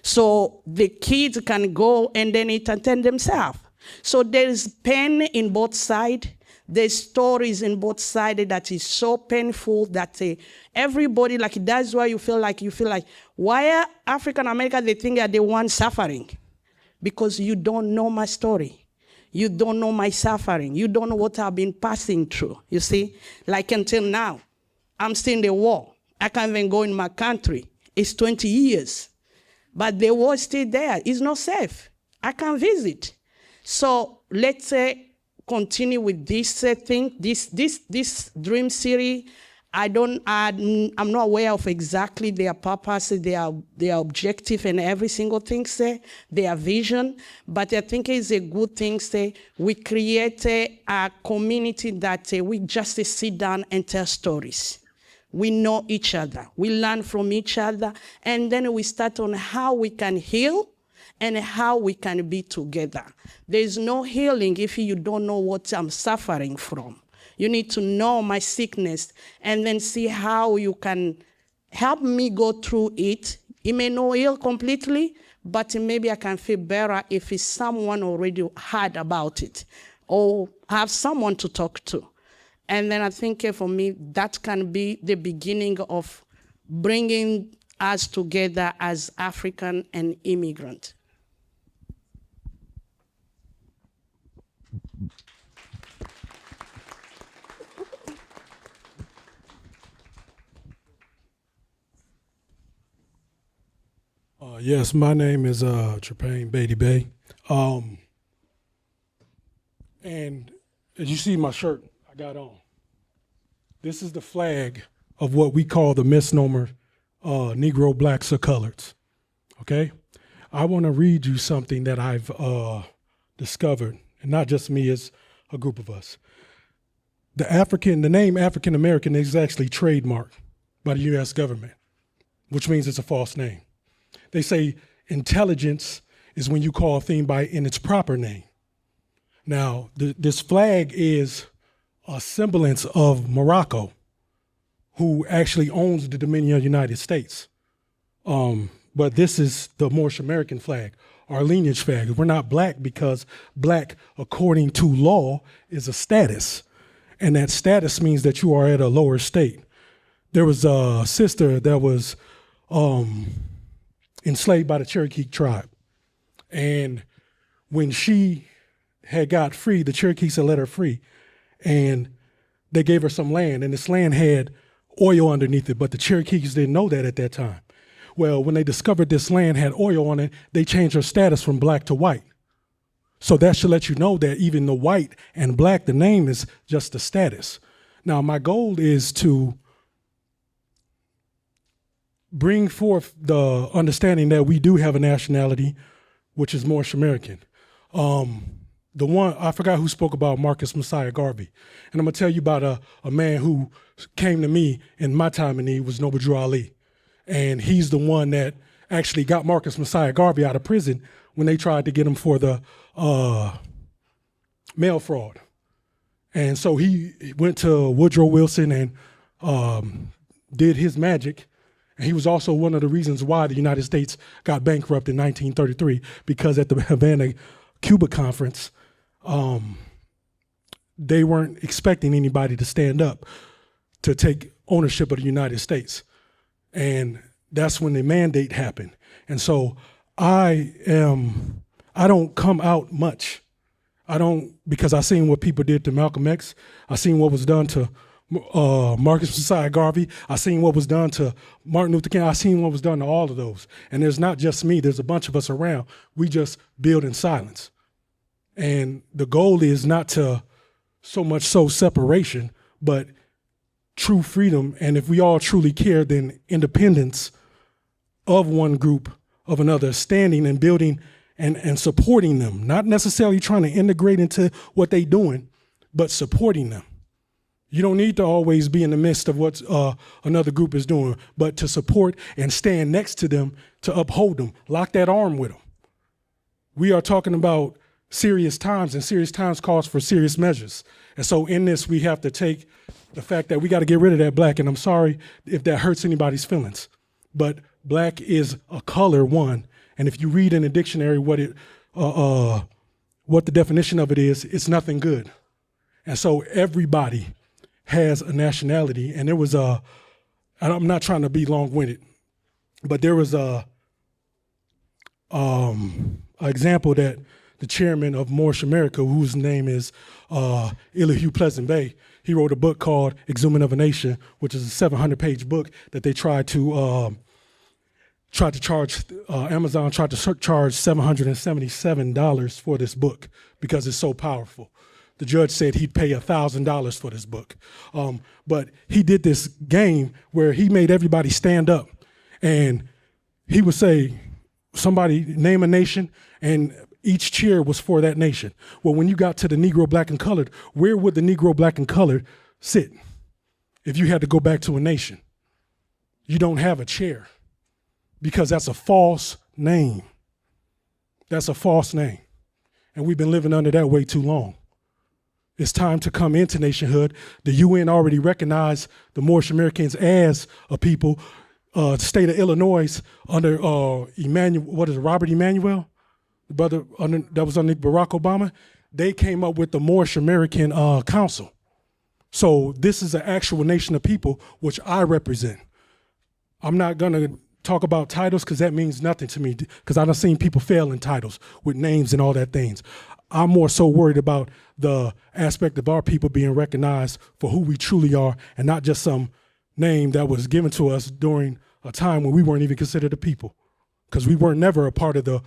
So the kids can go and then entertain themselves. So there's pain in both sides. There's stories in both sides that is so painful that everybody, like, that's why you feel like, why are African Americans, they think are the ones suffering? Because you don't know my story. You don't know my suffering. You don't know what I've been passing through, you see? Like until now, I'm still in the war. I can't even go in my country. It's 20 years. But the war is still there. It's not safe. I can't visit. So let's continue with this thing, this Dream City. I'm not aware of exactly their purpose, their objective, and every single thing, their vision. But I think it's a good thing, we create a community that we just sit down and tell stories. We know each other. We learn from each other. And then we start on how we can heal and how we can be together. There's no healing if you don't know what I'm suffering from. You need to know my sickness and then see how you can help me go through it. It may not heal completely, but maybe I can feel better if it's someone already heard about it or have someone to talk to. And then I think for me, that can be the beginning of bringing us together as African and immigrant. Yes, my name is Trepane Beatty Bay. And as you see my shirt I got on, this is the flag of what we call the misnomer Negro, Blacks, or Coloreds, okay? I want to read you something that I've discovered, and not just me, it's a group of us. The name African American is actually trademarked by the U.S. government, which means it's a false name. They say intelligence is when you call a thing by in its proper name. Now, this flag is a semblance of Morocco, who actually owns the Dominion of the United States. But this is the Moorish American flag, our lineage flag. We're not black because black, according to law, is a status. And that status means that you are at a lower state. There was a sister that was enslaved by the Cherokee tribe. And when she had got free, the Cherokees had let her free. And they gave her some land, and this land had oil underneath it, but the Cherokees didn't know that at that time. Well, when they discovered this land had oil on it, they changed her status from black to white. So that should let you know that even the white and black, the name is just a status. Now, my goal is to bring forth the understanding that we do have a nationality, which is Moorish American. The one, I forgot who spoke about Marcus Messiah Garvey. And I'm gonna tell you about a man who came to me in my time in need, was Noble Drew Ali. And he's the one that actually got Marcus Messiah Garvey out of prison when they tried to get him for the mail fraud. And so he went to Woodrow Wilson and did his magic. And he was also one of the reasons why the United States got bankrupt in 1933, because at the Havana Cuba conference, they weren't expecting anybody to stand up to take ownership of the United States. And that's when the mandate happened. And so I don't come out much. I don't, because I seen what people did to Malcolm X. I seen what was done to Marcus Messiah Garvey. I seen what was done to Martin Luther King. I seen what was done to all of those. And there's not just me, there's a bunch of us around. We just build in silence. And the goal is not to so much so separation, but true freedom. And if we all truly care, then independence of one group of another, standing and building and supporting them, not necessarily trying to integrate into what they're doing, but supporting them. You don't need to always be in the midst of what another group is doing, but to support and stand next to them, to uphold them, lock that arm with them. We are talking about serious times, and serious times calls for serious measures. And so in this, we have to take the fact that we got to get rid of that black, and I'm sorry if that hurts anybody's feelings, but black is a color, one, and if you read in the dictionary what the definition of it is, it's nothing good. And so everybody has a nationality, and there was and I'm not trying to be long-winded, but there was a example that the chairman of Moorish America, whose name is Elihu Pleasant Bay, he wrote a book called Exhuming of a Nation, which is a 700-page book that they tried to charge, Amazon tried to charge $777 for this book because it's so powerful. The judge said he'd pay $1,000 for this book. But he did this game where he made everybody stand up, and he would say, somebody name a nation, and each cheer was for that nation. Well, when you got to the Negro, Black, and Colored, where would the Negro, Black, and Colored sit if you had to go back to a nation? You don't have a chair, because that's a false name. That's a false name. And we've been living under that way too long. It's time to come into nationhood. The UN already recognized the Moorish Americans as a people. The state of Illinois under Robert Emanuel, the brother that was under Barack Obama, they came up with the Moorish American Council. So this is an actual nation of people, which I represent. I'm not gonna talk about titles because that means nothing to me, because I've seen people fail in titles with names and all that things. I'm more so worried about the aspect of our people being recognized for who we truly are, and not just some name that was given to us during a time when we weren't even considered a people, because we weren't never a part of the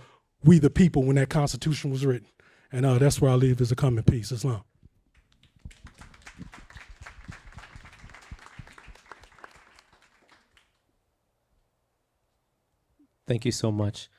we the people when that Constitution was written. And that's where I leave as a comment. Peace. Islam. Thank you so much.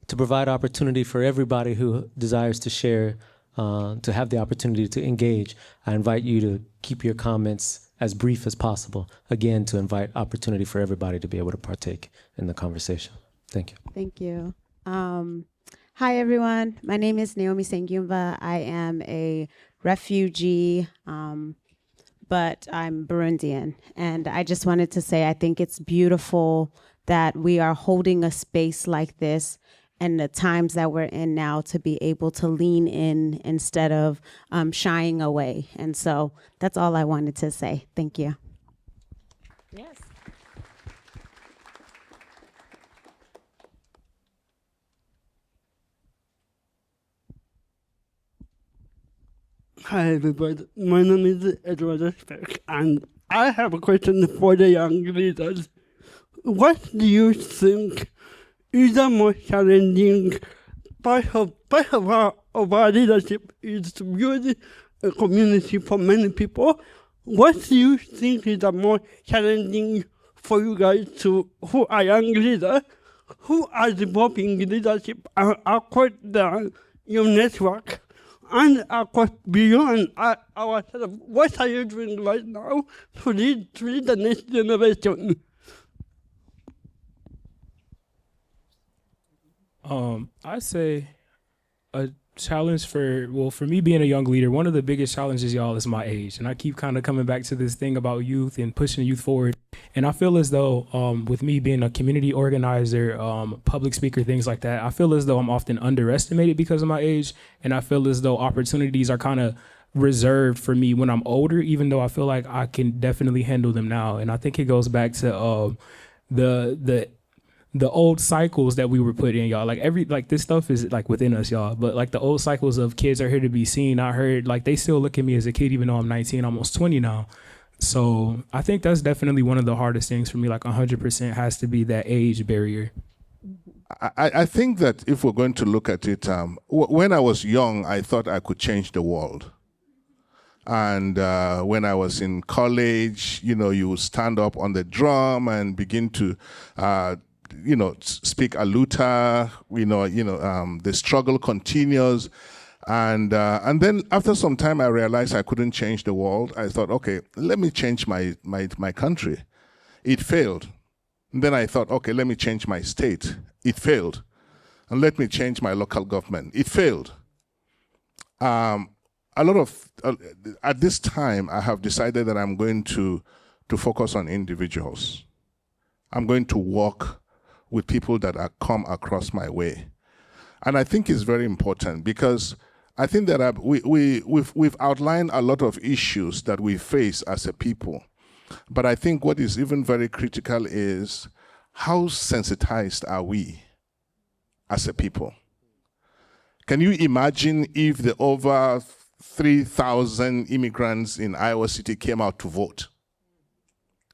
To provide opportunity for everybody who desires to share, to have the opportunity to engage, I invite you to keep your comments as brief as possible. Again, to invite opportunity for everybody to be able to partake in the conversation. Thank you. Thank you. Hi, everyone. My name is Naomi Sengyumva. I am a refugee, but I'm Burundian. And I just wanted to say I think it's beautiful that we are holding a space like this and the times that we're in now to be able to lean in instead of shying away. And so that's all I wanted to say. Thank you. Yes. Hi, everybody. My name is Edward Speck, and I have a question for the young leaders. What do you think is the most challenging part of our leadership is to build a community for many people? What do you think is the most challenging for you guys who are young leaders, who are developing leadership across your network and across beyond ourselves? What are you doing right now to lead the next generation? I say a challenge for me being a young leader, one of the biggest challenges, y'all, is my age. And I keep kind of coming back to this thing about youth and pushing youth forward. And I feel as though with me being a community organizer, public speaker, things like that, I feel as though I'm often underestimated because of my age. And I feel as though opportunities are kind of reserved for me when I'm older, even though I feel like I can definitely handle them now. And I think it goes back to the old cycles that we were put in, y'all. Like this stuff is like within us, y'all. But like the old cycles of kids are here to be seen, not heard. Like they still look at me as a kid, even though I'm 19, almost 20 now. So I think that's definitely one of the hardest things for me. Like 100% has to be that age barrier. I think that if we're going to look at it, when I was young, I thought I could change the world. And when I was in college, you would stand up on the drum and begin to speak aluta, the struggle continues. And then after some time, I realized I couldn't change the world. I thought, okay, let me change my country. It failed. And then I thought, okay, let me change my state. It failed. And let me change my local government. It failed. At this time, I have decided that I'm going to focus on individuals. I'm going to work with people that are come across my way. And I think it's very important because I think that we've outlined a lot of issues that we face as a people. But I think what is even very critical is how sensitized are we as a people? Can you imagine if the over 3,000 immigrants in Iowa City came out to vote?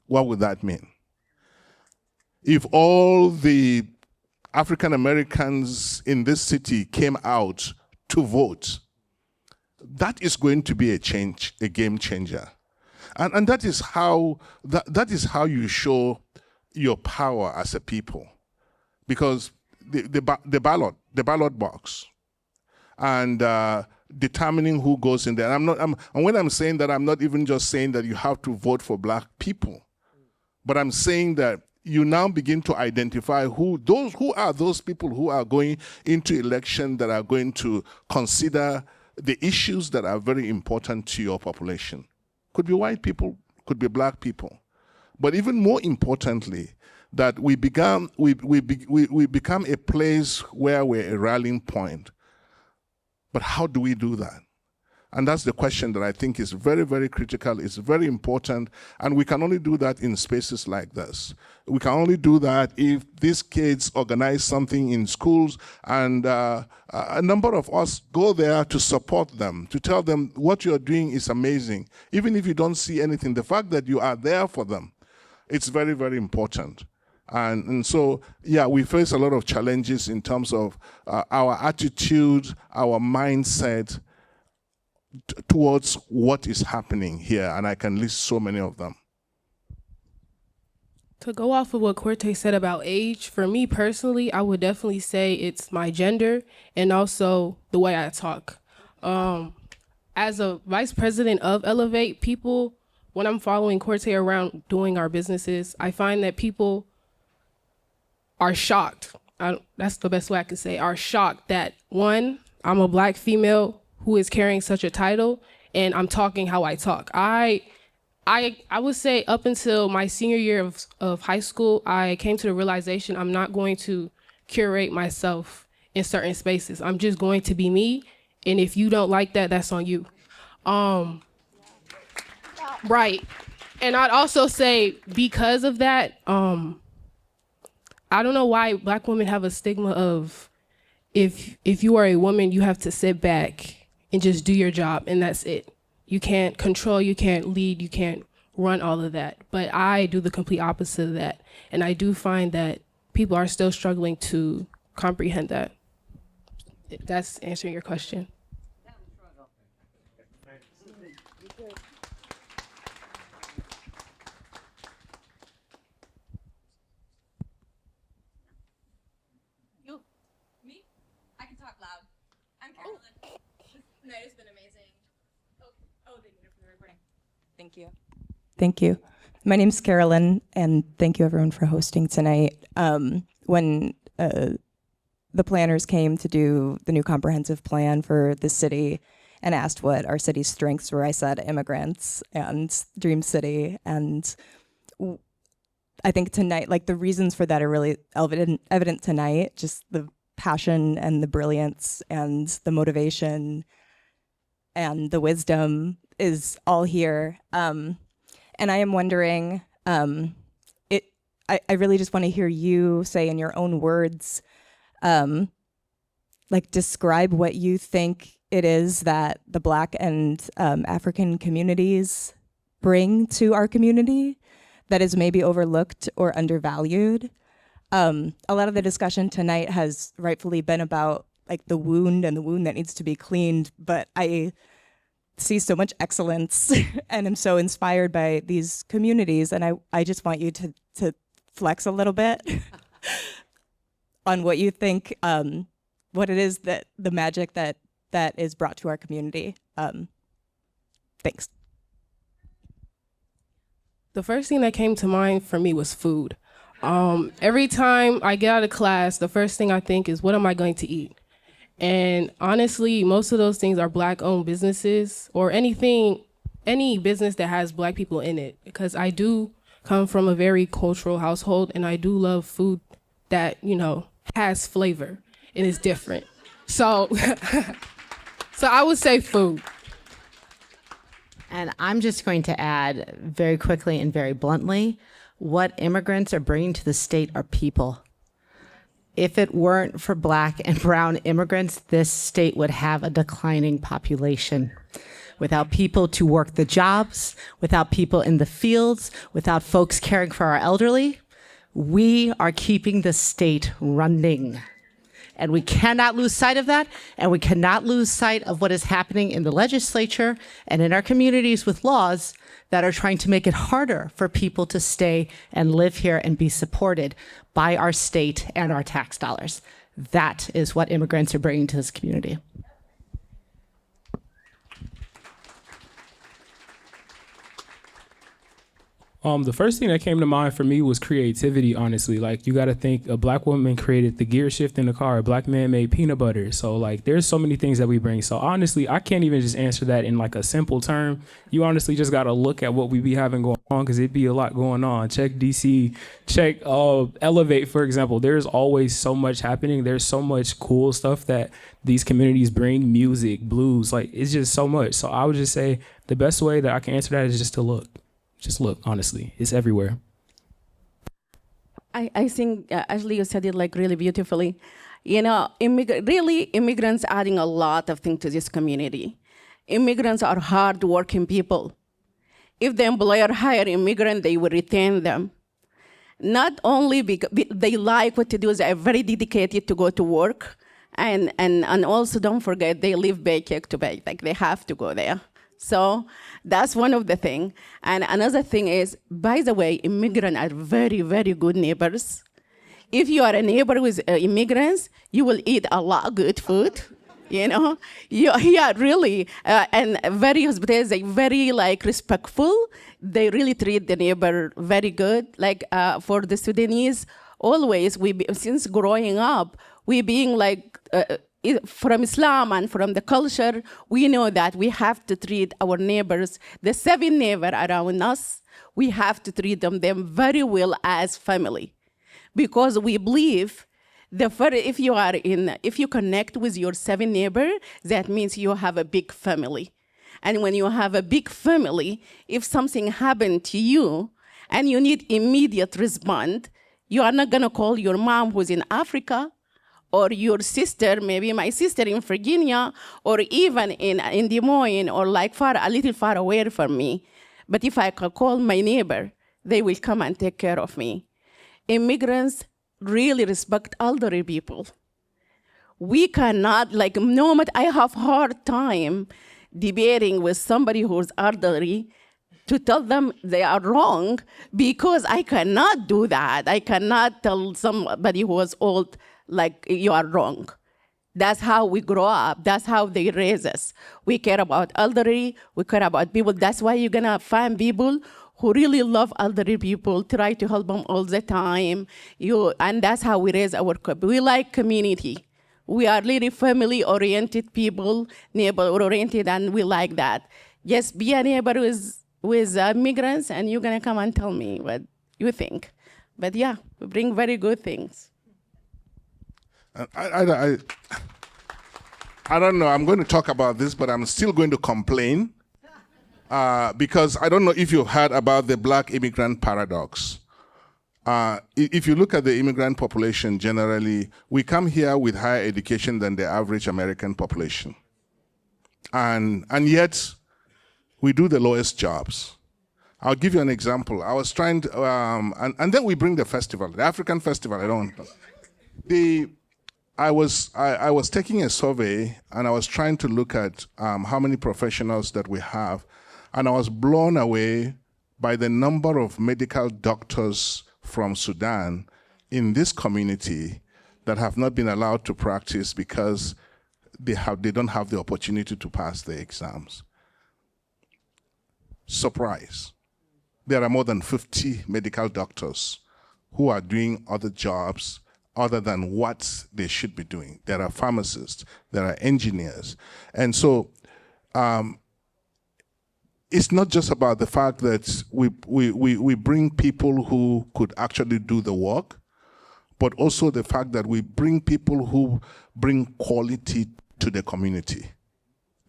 What would that mean? If all the African Americans in this city came out to vote, that is going to be a game changer. And that is how you show your power as a people. Because the ballot box and determining who goes in there. And when I'm saying that, I'm not even just saying that you have to vote for black people, but I'm saying that you now begin to identify who are those people who are going into election that are going to consider the issues that are very important to your population. Could be white people, could be black people. But even more importantly, that we become a place where we're a rallying point. But how do we do that? And that's the question that I think is very, very critical. It's very important. And we can only do that in spaces like this. We can only do that if these kids organize something in schools and a number of us go there to support them, to tell them what you're doing is amazing. Even if you don't see anything, the fact that you are there for them, it's very, very important. And so, yeah, we face a lot of challenges in terms of our attitude, our mindset towards what is happening here, and I can list so many of them. To go off of what Corte said about age, for me personally, I would definitely say it's my gender and also the way I talk. As a vice president of Elevate, people, when I'm following Corte around doing our businesses, I find that people are shocked. That's the best way I can say, are shocked that, one, I'm a black female who is carrying such a title, and I'm talking how I talk. I would say up until my senior year of high school, I came to the realization I'm not going to curate myself in certain spaces. I'm just going to be me, and if you don't like that, that's on you. Right. And I'd also say because of that, I don't know why black women have a stigma of if you are a woman, you have to sit back and just do your job, and that's it. You can't control, you can't lead, you can't run all of that. But I do the complete opposite of that. And I do find that people are still struggling to comprehend that. That's answering your question. Me? I can talk loud. I'm Carolyn. No, it's been amazing. Oh, they need it for the recording. Thank you. Thank you. My name's Carolyn, and thank you everyone for hosting tonight. When the planners came to do the new comprehensive plan for the city and asked what our city's strengths were, I said immigrants and Dream City. And I think tonight, like the reasons for that are really evident tonight, just the passion and the brilliance and the motivation and the wisdom is all here. And I am wondering, I really just want to hear you say in your own words, like describe what you think it is that the Black and African communities bring to our community that is maybe overlooked or undervalued. A lot of the discussion tonight has rightfully been about like the wound and the wound that needs to be cleaned, but I see so much excellence and am so inspired by these communities, and I just want you to flex a little bit on what you think, what it is that the magic that is brought to our community. Thanks. The first thing that came to mind for me was food. Every time I get out of class, the first thing I think is, what am I going to eat? And honestly, most of those things are Black-owned businesses or any business that has Black people in it, because I do come from a very cultural household and I do love food that, has flavor and is different. So, so I would say food. And I'm just going to add very quickly and very bluntly, what immigrants are bringing to the state are people. If it weren't for Black and brown immigrants, this state would have a declining population. Without people to work the jobs, without people in the fields, without folks caring for our elderly, we are keeping the state running. And we cannot lose sight of that, and we cannot lose sight of what is happening in the legislature and in our communities with laws that are trying to make it harder for people to stay and live here and be supported by our state and our tax dollars. That is what immigrants are bringing to this community. The first thing that came to mind for me was creativity, honestly. Like, you got to think a Black woman created the gear shift in the car. A Black man made peanut butter. So, like, there's so many things that we bring. So, honestly, I can't even just answer that in, like, a simple term. You honestly just got to look at what we be having going on, because it'd be a lot going on. Check DC, check Elevate, for example. There's always so much happening. There's so much cool stuff that these communities bring, music, blues. Like, it's just so much. So, I would just say the best way that I can answer that is just to look. Just look, honestly, it's everywhere. I think, Ashley, you said it like really beautifully. Immigrants adding a lot of things to this community. Immigrants are hard-working people. If the employer hire immigrant, they will retain them. Not only because they like what to do, they are very dedicated to go to work, and also don't forget they live paycheck to paycheck, like they have to go there. So that's one of the things. And another thing is, by the way, immigrants are very, very good neighbors. If you are a neighbor with immigrants, you will eat a lot of good food. Yeah, really. And very hospitable, very respectful. They really treat the neighbor very good. Like for the Sudanese, always, since growing up, we being from Islam and from the culture, we know that we have to treat our neighbors, the 7 neighbors around us, we have to treat them very well as family. Because we believe if you connect with your 7 neighbors, that means you have a big family. And when you have a big family, if something happened to you and you need immediate response, you are not gonna call your mom who's in Africa, or your sister, maybe my sister in Virginia, or even in Des Moines, or a little far away from me. But if I can call my neighbor, they will come and take care of me. Immigrants really respect elderly people. We cannot, no matter, I have hard time debating with somebody who's elderly to tell them they are wrong, because I cannot do that. I cannot tell somebody who is old, you are wrong. That's how we grow up. That's how they raise us. We care about elderly. We care about people. That's why you're going to find people who really love elderly people, try to help them all the time. And that's how we raise our we like community. We are really family-oriented people, neighbor-oriented, and we like that. Just be a neighbor with migrants, and you're gonna come and tell me what you think. But yeah, we bring very good things. I don't know, I'm going to talk about this, but I'm still going to complain because I don't know if you've heard about the black immigrant paradox. If you look at the immigrant population generally, we come here with higher education than the average American population. And yet, we do the lowest jobs. I'll give you an example. I was trying to, and then we bring the festival, the African festival, I was taking a survey and I was trying to look at how many professionals that we have, and I was blown away by the number of medical doctors from Sudan in this community that have not been allowed to practice because they don't have the opportunity to pass the exams. Surprise. There are more than 50 medical doctors who are doing other jobs other than what they should be doing. There are pharmacists, there are engineers. And so it's not just about the fact that we bring people who could actually do the work, but also the fact that we bring people who bring quality to the community.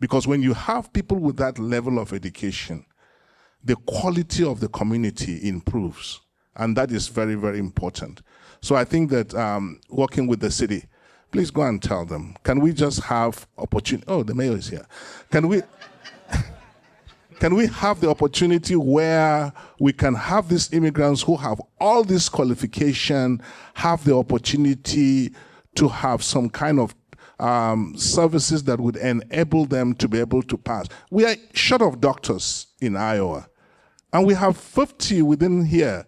Because when you have people with that level of education, the quality of the community improves. And that is very, very important. So I think that working with the city, please go and tell them, can we just have opportunity? Oh, the mayor is here. Can we have the opportunity where we can have these immigrants who have all this qualification, have the opportunity to have some kind of services that would enable them to be able to pass. We are short of doctors in Iowa, and we have 50 within here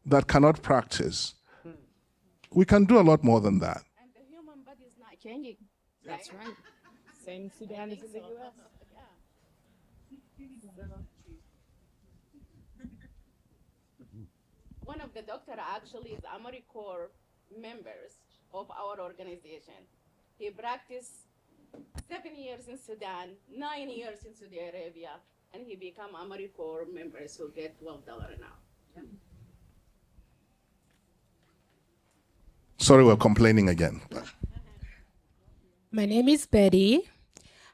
that cannot practice. We can do a lot more than that. And the human body is not changing. That's right. Same Sudan as in the US. One of the doctors actually is AmeriCorps members of our organization. He practiced 7 years in Sudan, 9 years in Saudi Arabia, and he become AmeriCorps members who get $12 an hour. Sorry, we're complaining again. My name is Betty.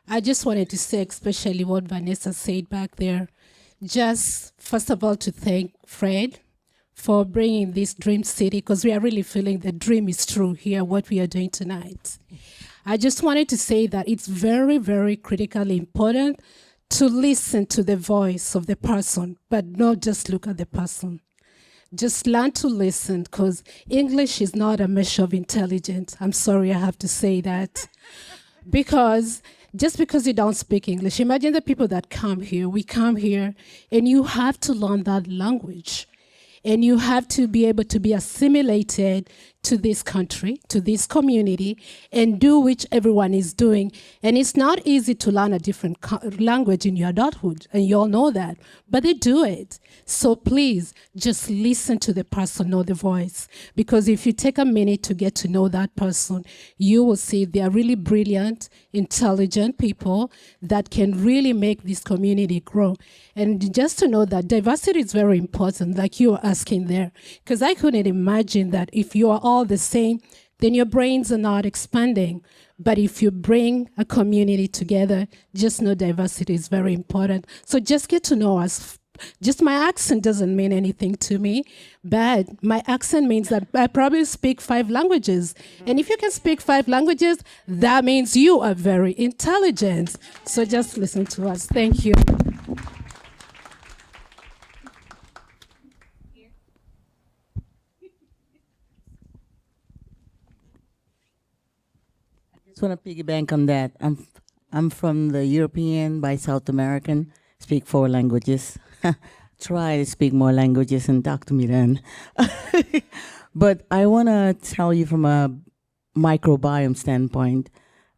I just wanted to say especially what Vanessa said back there. Just first of all to thank Fred for bringing this dream city, because we are really feeling the dream is true here, what we are doing tonight. I just wanted to say that it's very, very critically important to listen to the voice of the person, but not just look at the person. Just learn to listen, because English is not a measure of intelligence. I'm sorry I have to say that. Because just because you don't speak English, imagine the people that come here. We come here, and you have to learn that language. And you have to be able to be assimilated to this country, to this community, and do which everyone is doing. And it's not easy to learn a different language in your adulthood, and you all know that, but they do it. So please, just listen to the person, know the voice. Because if you take a minute to get to know that person, you will see they are really brilliant, intelligent people that can really make this community grow. And just to know that diversity is very important, like you were asking there, because I couldn't imagine that if you are all the same, then your brains are not expanding. But if you bring a community together, just know diversity is very important. So just get to know us. Just my accent doesn't mean anything to me, but my accent means that I probably speak 5 languages. And if you can speak 5 languages, that means you are very intelligent. So just listen to us. Thank you. Just want to piggyback on that. I'm from the European by South American, speak 4 languages. Try to speak more languages and talk to me then. But I want to tell you from a microbiome standpoint,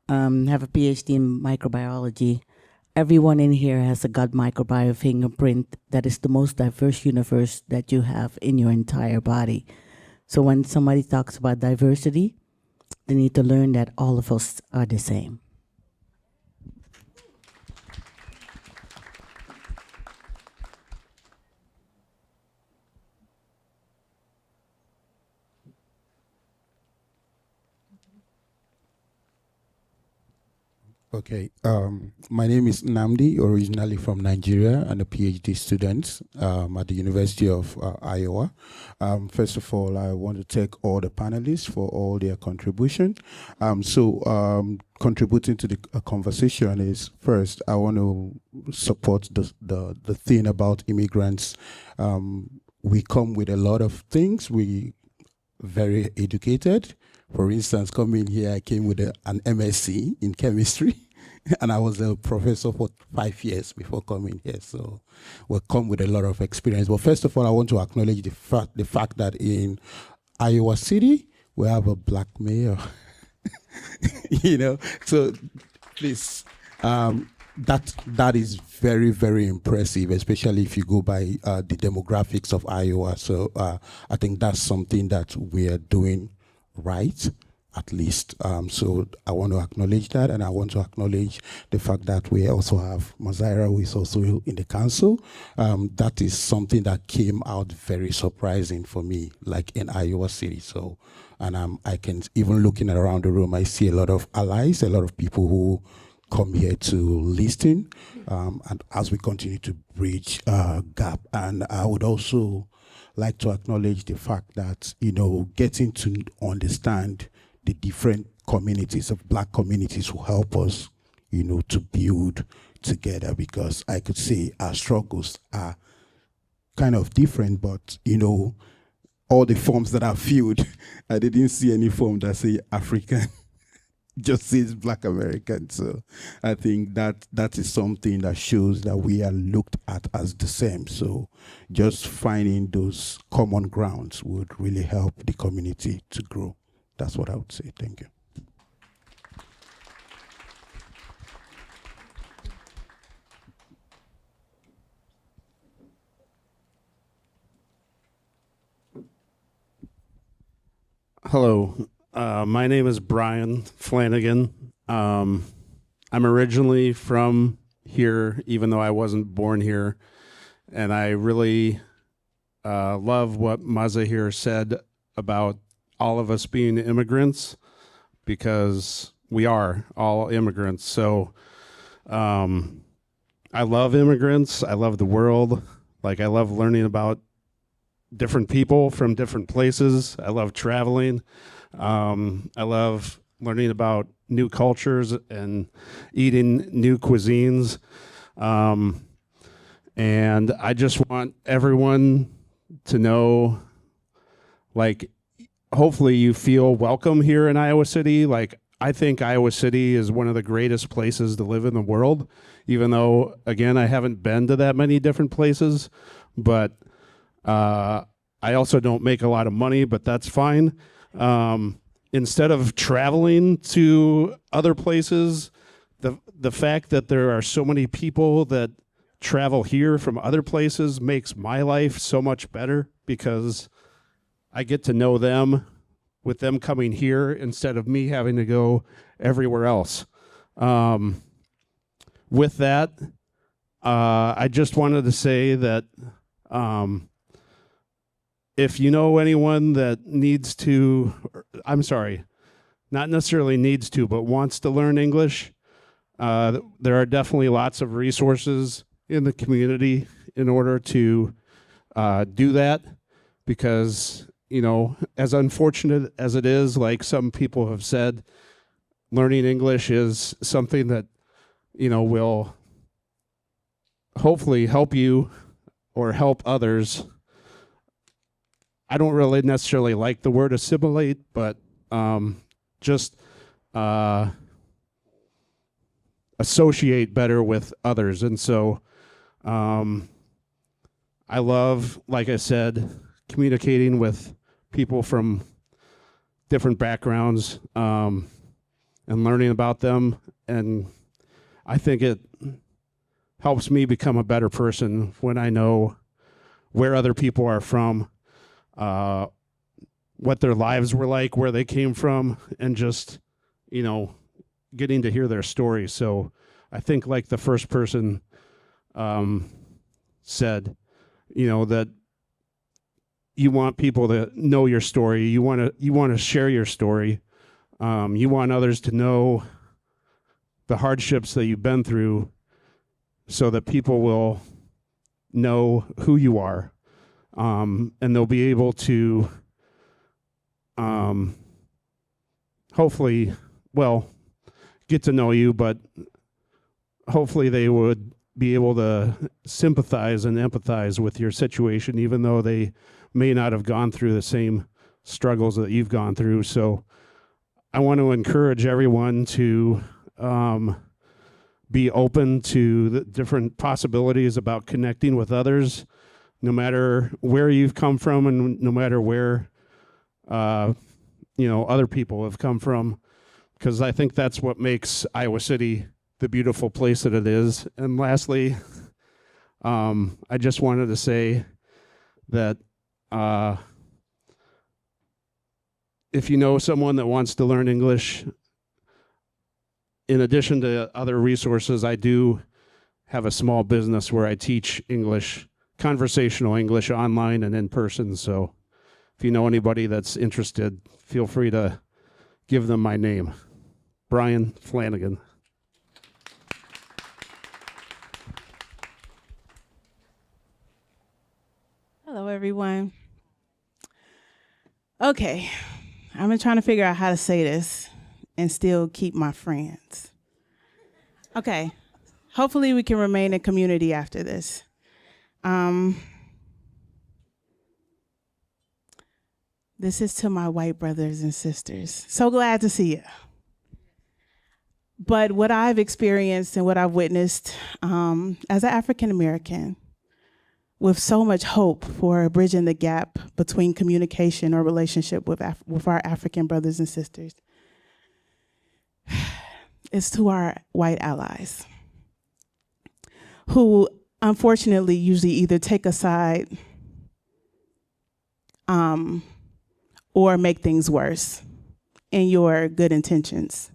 have a PhD in microbiology, everyone in here has a gut microbiome fingerprint that is the most diverse universe that you have in your entire body. So when somebody talks about diversity, they need to learn that all of us are the same. Okay, my name is Namdi, originally from Nigeria, and a PhD student at the University of Iowa. First of all, I want to thank all the panelists for all their contribution. Contributing to the conversation is, first, I want to support the thing about immigrants. We come with a lot of things. We very educated. For instance, coming here, I came with an MSc in chemistry, and I was a professor for 5 years before coming here. So we come with a lot of experience. But first of all, I want to acknowledge the fact that in Iowa City, we have a black mayor. So please, that is very, very impressive, especially if you go by the demographics of Iowa. So I think that's something that we are doing right, at least. So I want to acknowledge that, and I want to acknowledge the fact that we also have Mazahir, who is also in the council. That is something that came out very surprising for me, like in Iowa City. So, and I can, even looking around the room, I see a lot of allies, a lot of people who come here to listen, and as we continue to bridge gap. And I would also like to acknowledge the fact that, getting to understand the different communities of black communities will help us, to build together, because I could say our struggles are kind of different, but, all the forms that are filled, I didn't see any form that say African, just says Black American. So I think that is something that shows that we are looked at as the same. So just finding those common grounds would really help the community to grow. That's what I would say. Thank you. Hello. My name is Brian Flanagan. I'm originally from here, even though I wasn't born here. And I really love what Mazahir said about all of us being immigrants, because we are all immigrants. So I love immigrants. I love the world. Like, I love learning about different people from different places. I love traveling. I love learning about new cultures and eating new cuisines. And I just want everyone to know, like, hopefully you feel welcome here in Iowa City. Like, I think Iowa City is one of the greatest places to live in the world, even though, again, I haven't been to that many different places. But I also don't make a lot of money, but that's fine. Instead of traveling to other places, the fact that there are so many people that travel here from other places makes my life so much better, because I get to know them with them coming here instead of me having to go everywhere else. With that, I just wanted to say that if you know anyone that needs to, not necessarily needs to, but wants to learn English, there are definitely lots of resources in the community in order to do that, because, as unfortunate as it is, like some people have said, learning English is something that, will hopefully help you or help others. I don't really necessarily like the word assimilate, but just associate better with others. And so I love, like I said, communicating with people from different backgrounds and learning about them. And I think helps me become a better person when I know where other people are from, what their lives were like, where they came from, and just, you know, getting to hear their stories. So I think, like the first person said, you know, that you want people to know your story. You want to share your story. You want others to know the hardships that you've been through, so that people will know who you are, and they'll be able to hopefully, well, get to know you, but hopefully they would be able to sympathize and empathize with your situation, even though they may not have gone through the same struggles that you've gone through. So I want to encourage everyone to be open to the different possibilities about connecting with others, no matter where you've come from and no matter where you know, other people have come from, because I think that's what makes Iowa City the beautiful place that it is. And lastly, I just wanted to say that if you know someone that wants to learn English, in addition to other resources, I do have a small business where I teach English, conversational English, online and in person. So if you know anybody that's interested, feel free to give them my name, Brian Flanagan. Hello, everyone. Okay, I've been trying to figure out how to say this and still keep my friends. Okay, hopefully we can remain a community after this. This is to my white brothers and sisters. So glad to see you. But what I've experienced and what I've witnessed as an African American, with so much hope for bridging the gap between communication or relationship with our African brothers and sisters, is to our white allies, who unfortunately usually either take a side or make things worse in your good intentions.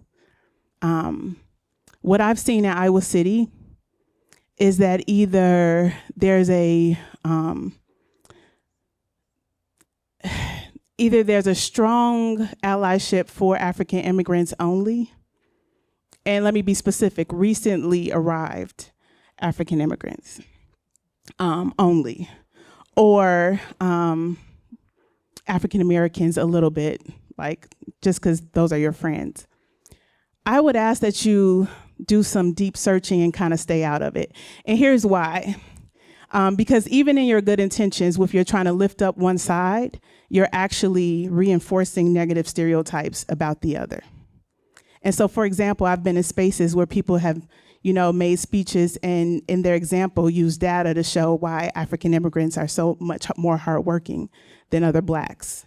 What I've seen in Iowa City is that either there's a strong allyship for African immigrants only, and let me be specific, recently arrived African immigrants only, or African Americans a little bit, like just because those are your friends. I would ask that you do some deep searching and kind of stay out of it. And here's why. Because even in your good intentions, if you're trying to lift up one side, you're actually reinforcing negative stereotypes about the other. And so, for example, I've been in spaces where people have, made speeches and in their example used data to show why African immigrants are so much more hardworking than other Blacks.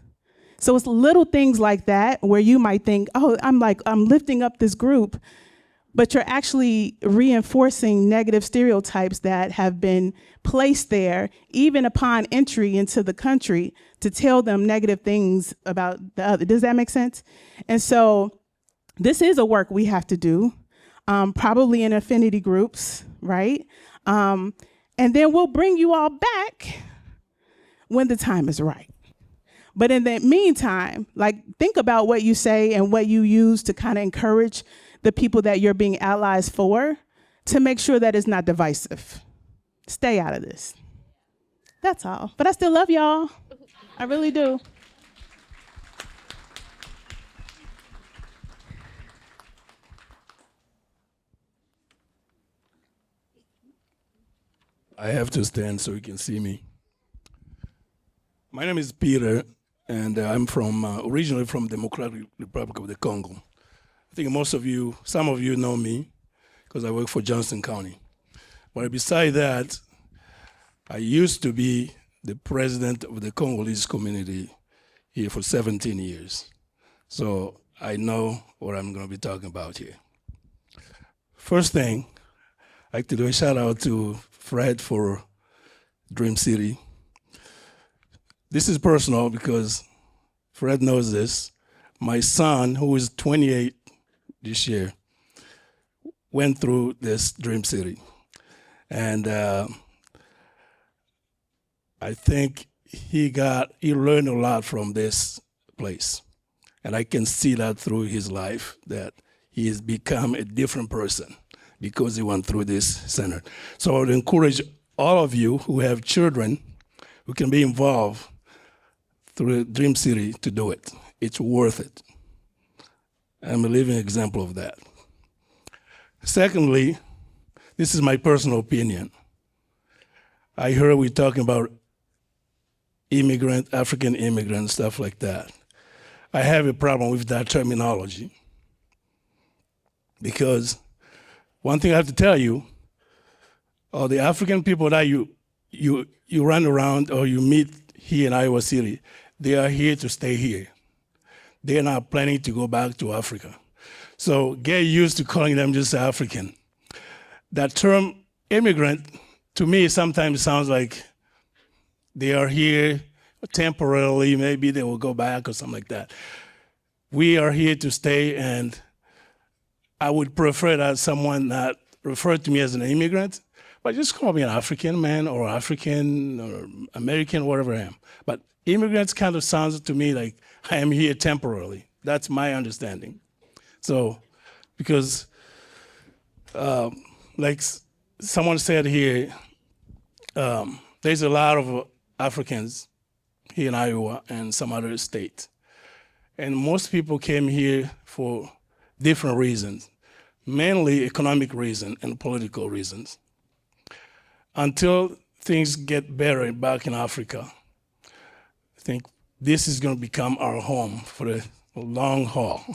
So it's little things like that where you might think, oh, I'm lifting up this group, but you're actually reinforcing negative stereotypes that have been placed there even upon entry into the country to tell them negative things about the other. Does that make sense? And so this is a work we have to do, probably in affinity groups, right? And then we'll bring you all back when the time is right. But in the meantime, think about what you say and what you use to kind of encourage the people that you're being allies for, to make sure that it's not divisive. Stay out of this. That's all. But I still love y'all. I really do. I have to stand so you can see me. My name is Peter, and I'm originally from Democratic Republic of the Congo. I think some of you know me because I work for Johnston County. But besides that, I used to be the president of the Congolese community here for 17 years. So I know what I'm going to be talking about here. First thing, like to do a shout out to Fred for Dream City. This is personal because Fred knows this. My son, who is 28 this year, went through this Dream City. And I think he learned a lot from this place. And I can see that through his life, that he has become a different person because he went through this center. So I would encourage all of you who have children who can be involved through Dream City to do it. It's worth it. I'm a living example of that. Secondly, this is my personal opinion. I heard we talking about African immigrant, stuff like that. I have a problem with that terminology because one thing I have to tell you, all the African people that you run around or you meet here in Iowa City, they are here to stay here. They're not planning to go back to Africa. So get used to calling them just African. That term immigrant, to me, sometimes sounds like they are here temporarily, maybe they will go back or something like that. We are here to stay, and I would prefer that someone not refer to me as an immigrant, but just call me an African man or African or American, whatever I am. But immigrants kind of sounds to me like I am here temporarily. That's my understanding. So, because like someone said here, there's a lot of Africans here in Iowa and some other states. And most people came here for different reasons, mainly economic reasons and political reasons. Until things get better back in Africa, I think this is going to become our home for the long haul.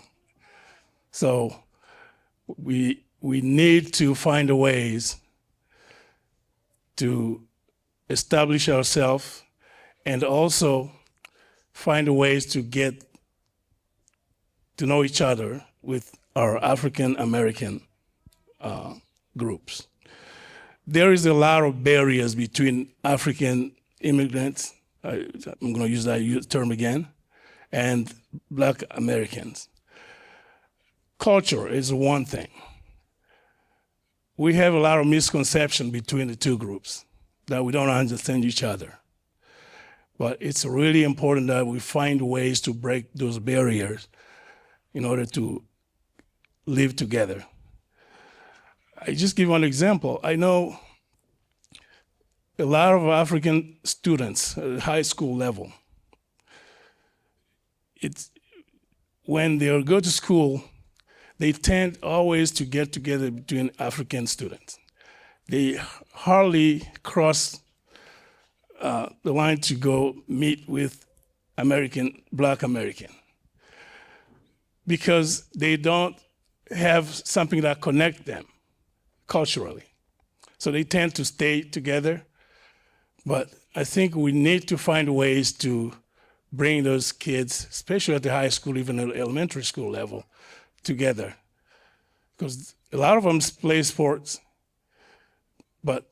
So we need to find ways to establish ourselves and also find ways to get to know each other with our African American groups. There is a lot of barriers between African immigrants, I'm going to use that term again, and Black Americans. Culture is one thing. We have a lot of misconception between the two groups, that we don't understand each other. But it's really important that we find ways to break those barriers in order to live together. I just give one example. I know a lot of African students at high school level, when they go to school, they tend always to get together between African students. They hardly cross the line to go meet with Black American, because they don't have something that connects them culturally. So they tend to stay together. But I think we need to find ways to bring those kids, especially at the high school, even at the elementary school level, together. Because a lot of them play sports, but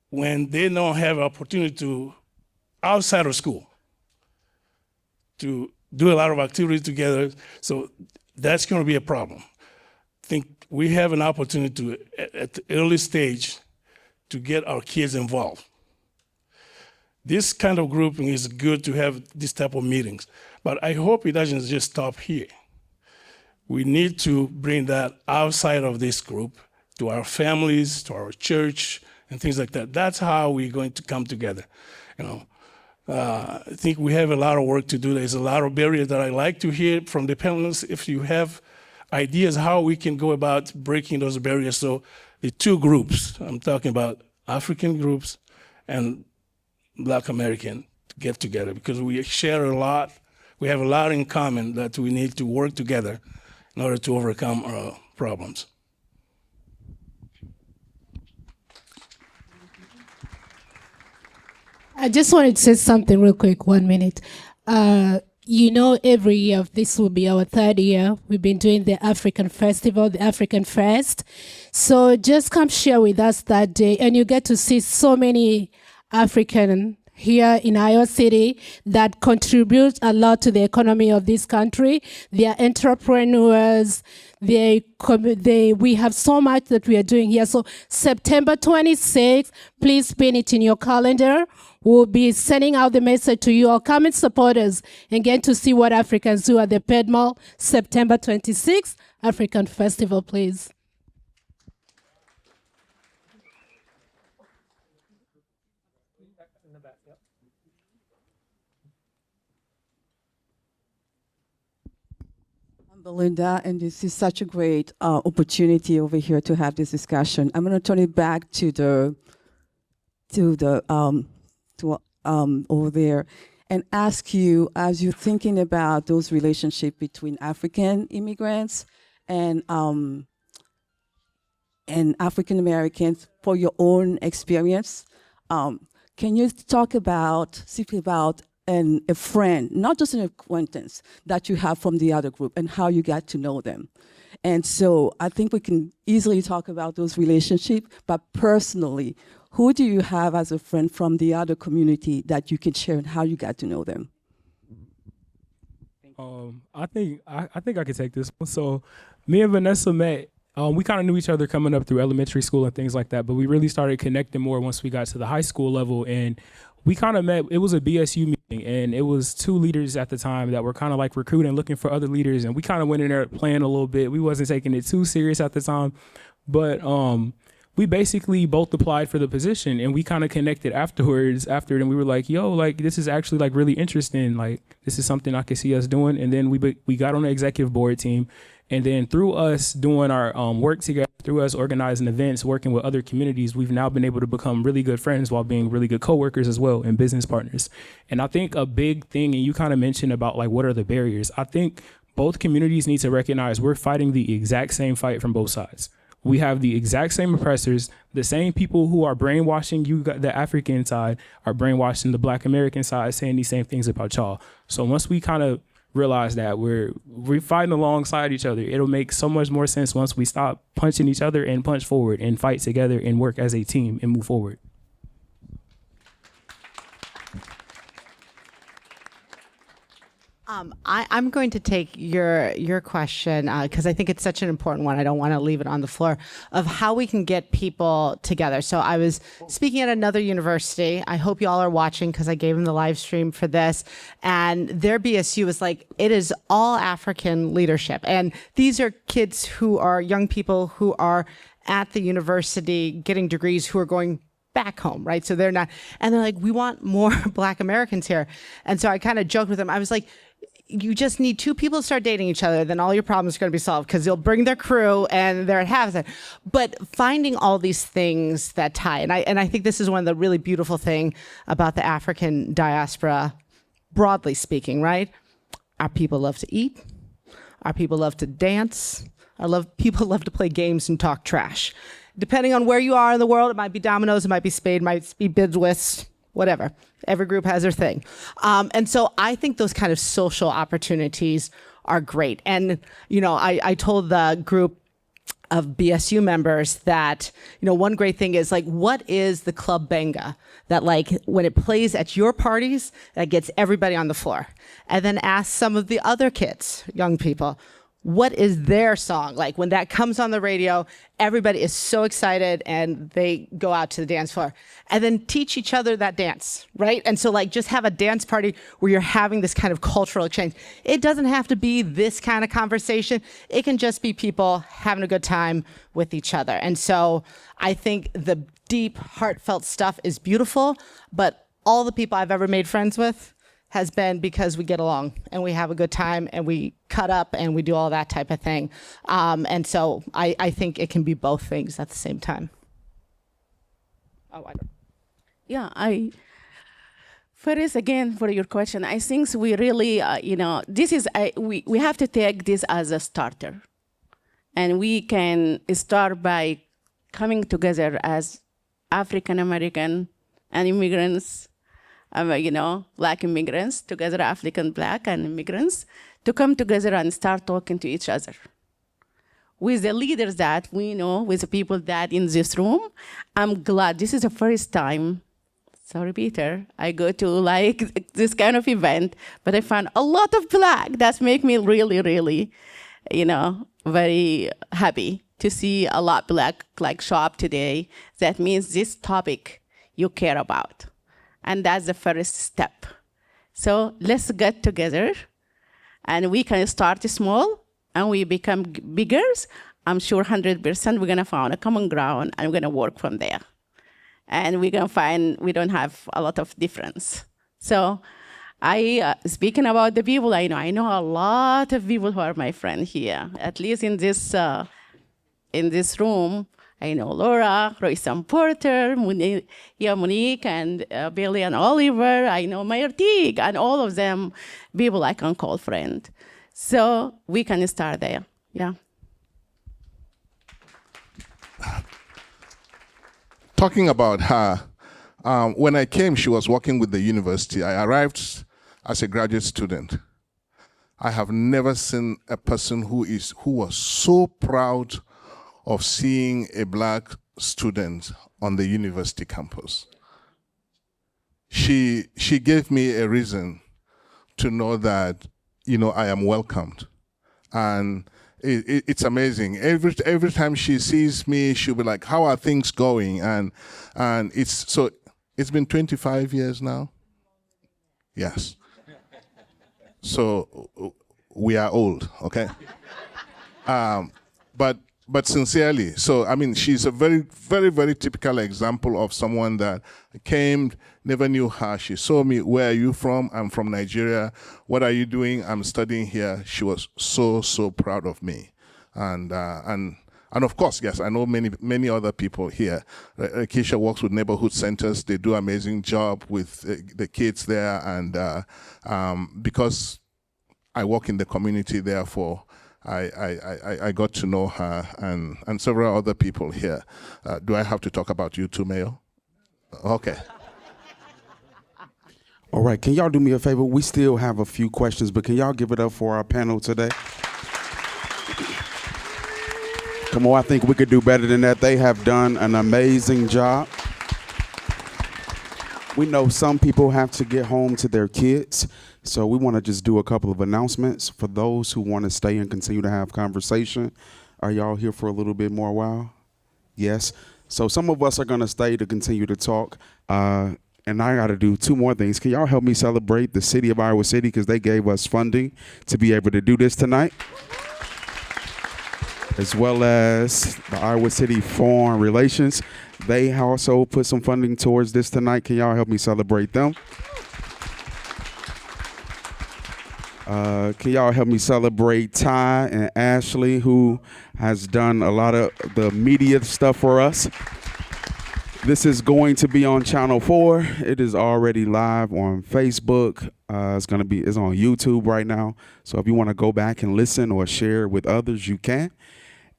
when they don't have opportunity to, outside of school, to do a lot of activities together, so that's going to be a problem. I think we have an opportunity to, at the early stage, to get our kids involved. This kind of grouping is good to have this type of meetings, but I hope it doesn't just stop here. We need to bring that outside of this group, to our families, to our church, and things like that. That's how we're going to come together. I think we have a lot of work to do. There's a lot of barriers that I like to hear from the panelists. If you have ideas how we can go about breaking those barriers, so the two groups, I'm talking about African groups and Black American, to get together, because we share a lot. We have a lot in common that we need to work together in order to overcome our problems. I just wanted to say something real quick, 1 minute. you know, every year, this will be our 3rd year, we've been doing the African Festival, the African Fest. So just come share with us that day, and you get to see so many African here in Iowa City that contribute a lot to the economy of this country. They are entrepreneurs. We have so much that we are doing here. So September 26th, please pin it in your calendar. We'll be sending out the message to you all. Come and support us and get to see what Africans do at the Ped Mall, September 26th, African Festival, please. Belinda, and this is such a great opportunity over here to have this discussion. I'm going to turn it back to over there and ask you, as you're thinking about those relationships between African immigrants and African Americans, for your own experience, can you talk simply about a friend, not just an acquaintance that you have from the other group and how you got to know them? And so I think we can easily talk about those relationships, but personally, who do you have as a friend from the other community that you can share and how you got to know them? I think I could take this one. So me and Vanessa met. We kind of knew each other coming up through elementary school and things like that, but we really started connecting more once we got to the high school level, and we kind of met. It was a BSU meeting, and it was 2 leaders at the time that were kind of like recruiting, looking for other leaders, and we kind of went in there playing a little bit. We wasn't taking it too serious at the time, but we basically both applied for the position, and we kind of connected afterwards. And we were like, "Yo, like this is actually like really interesting. Like this is something I could see us doing." And then we got on the executive board team. And then through us doing our work together, through us organizing events, working with other communities, we've now been able to become really good friends while being really good coworkers as well and business partners. And I think a big thing, and you kind of mentioned about like what are the barriers, I think both communities need to recognize we're fighting the exact same fight from both sides. We have the exact same oppressors, the same people who are brainwashing you, the African side, are brainwashing the Black American side, saying these same things about y'all. So once we kind of realize that we're fighting alongside each other, it'll make so much more sense once we stop punching each other and punch forward and fight together and work as a team and move forward. I'm going to take your question because I think it's such an important one. I don't want to leave it on the floor of how we can get people together. So I was speaking at another university. I hope you all are watching because I gave them the live stream for this. And their BSU was like, it is all African leadership. And these are kids who are young people who are at the university getting degrees who are going back home, right? So they're not, and they're like, we want more Black Americans here. And so I kind of joked with them. I was like, you just need 2 people to start dating each other, then all your problems are going to be solved because they'll bring their crew and they're at half it. But finding all these things that tie, and I think this is one of the really beautiful thing about the African diaspora, broadly speaking, right? Our people love to eat. Our people love to dance. People love to play games and talk trash. Depending on where you are in the world, it might be dominoes, it might be spade, it might be bid whist, whatever. Every group has their thing. And so I think those kind of social opportunities are great. And, you know, I told the group of BSU members that, you know, one great thing is like, what is the club benga that like when it plays at your parties, that gets everybody on the floor? And then ask some of the other kids, young people, what is their song? Like when that comes on the radio, everybody is so excited and they go out to the dance floor and then teach each other that dance, right? And so like just have a dance party where you're having this kind of cultural exchange. It doesn't have to be this kind of conversation. It can just be people having a good time with each other. And so I think the deep, heartfelt stuff is beautiful, but all the people I've ever made friends with has been because we get along and we have a good time and we cut up and we do all that type of thing. And so I think it can be both things at the same time. Oh, I don't. Yeah, first again for your question, I think we really, you know, this is, we have to take this as a starter. And we can start by coming together as African American and immigrants Black immigrants, together African Black and immigrants, to come together and start talking to each other. With the leaders that we know, with the people that in this room, I'm glad this is the first time, sorry Peter, I go to like this kind of event, but I found a lot of Black. That make me really, really, very happy to see a lot Black like show up today. That means this topic you care about. And that's the first step. So let's get together and we can start small and we become bigger. I'm sure 100% we're gonna find a common ground and we're gonna work from there. And we're gonna find we don't have a lot of difference. So speaking about the people I know a lot of people who are my friend here, at least in this room. I know Laura, Royce Porter, Monique, and Billy and Oliver. I know Mayor Teague, and all of them people I can call friend. So we can start there, yeah. Talking about her, when I came, she was working with the university. I arrived as a graduate student. I have never seen a person who was so proud of seeing a Black student on the university campus. She gave me a reason to know that, I am welcomed. And it's amazing. Every time she sees me, she'll be like, how are things going? And it's been 25 years now? Yes. So we are old, okay? But sincerely, so she's a very, very, very typical example of someone that came, never knew her. She saw me, where are you from? I'm from Nigeria. What are you doing? I'm studying here. She was so, so proud of me. And of course, yes, I know many other people here. Keisha works with neighborhood centers. They do an amazing job with the kids there. And because I work in the community, therefore, I got to know her and several other people here. Do I have to talk about you too, Mayo? Okay. All right, can y'all do me a favor? We still have a few questions, but can y'all give it up for our panel today? Come on, I think we could do better than that. They have done an amazing job. We know some people have to get home to their kids, so we want to just do a couple of announcements for those who want to stay and continue to have conversation. Are y'all here for a little bit more while? Yes. So some of us are going to stay to continue to talk, and I got to do two more things. Can y'all help me celebrate the city of Iowa City because they gave us funding to be able to do this tonight, as well as the Iowa City Foreign Relations. They also put some funding towards this tonight. Can y'all help me celebrate them? Can y'all help me celebrate Ty and Ashley, who has done a lot of the media stuff for us? This is going to be on Channel 4. It is already live on Facebook. It's on YouTube right now. So if you want to go back and listen or share with others, you can.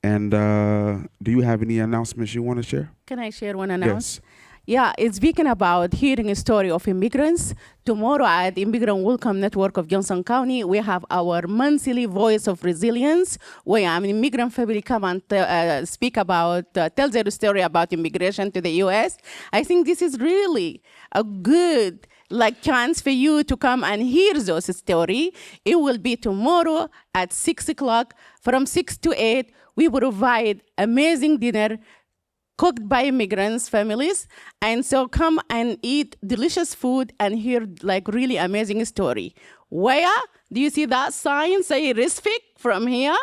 And do you have any announcements you want to share? Can I share one announcement? Yes. Yeah, it's speaking about hearing a story of immigrants. Tomorrow at the Immigrant Welcome Network of Johnson County, we have our monthly Voice of Resilience, where an immigrant family come and speak about, tell their story about immigration to the U.S. I think this is really a good chance for you to come and hear those stories. It will be tomorrow at 6 o'clock. From 6 to 8, we provide amazing dinner cooked by immigrants' families. And so come and eat delicious food and hear really amazing story. Where? Do you see that sign say RISFIC from here?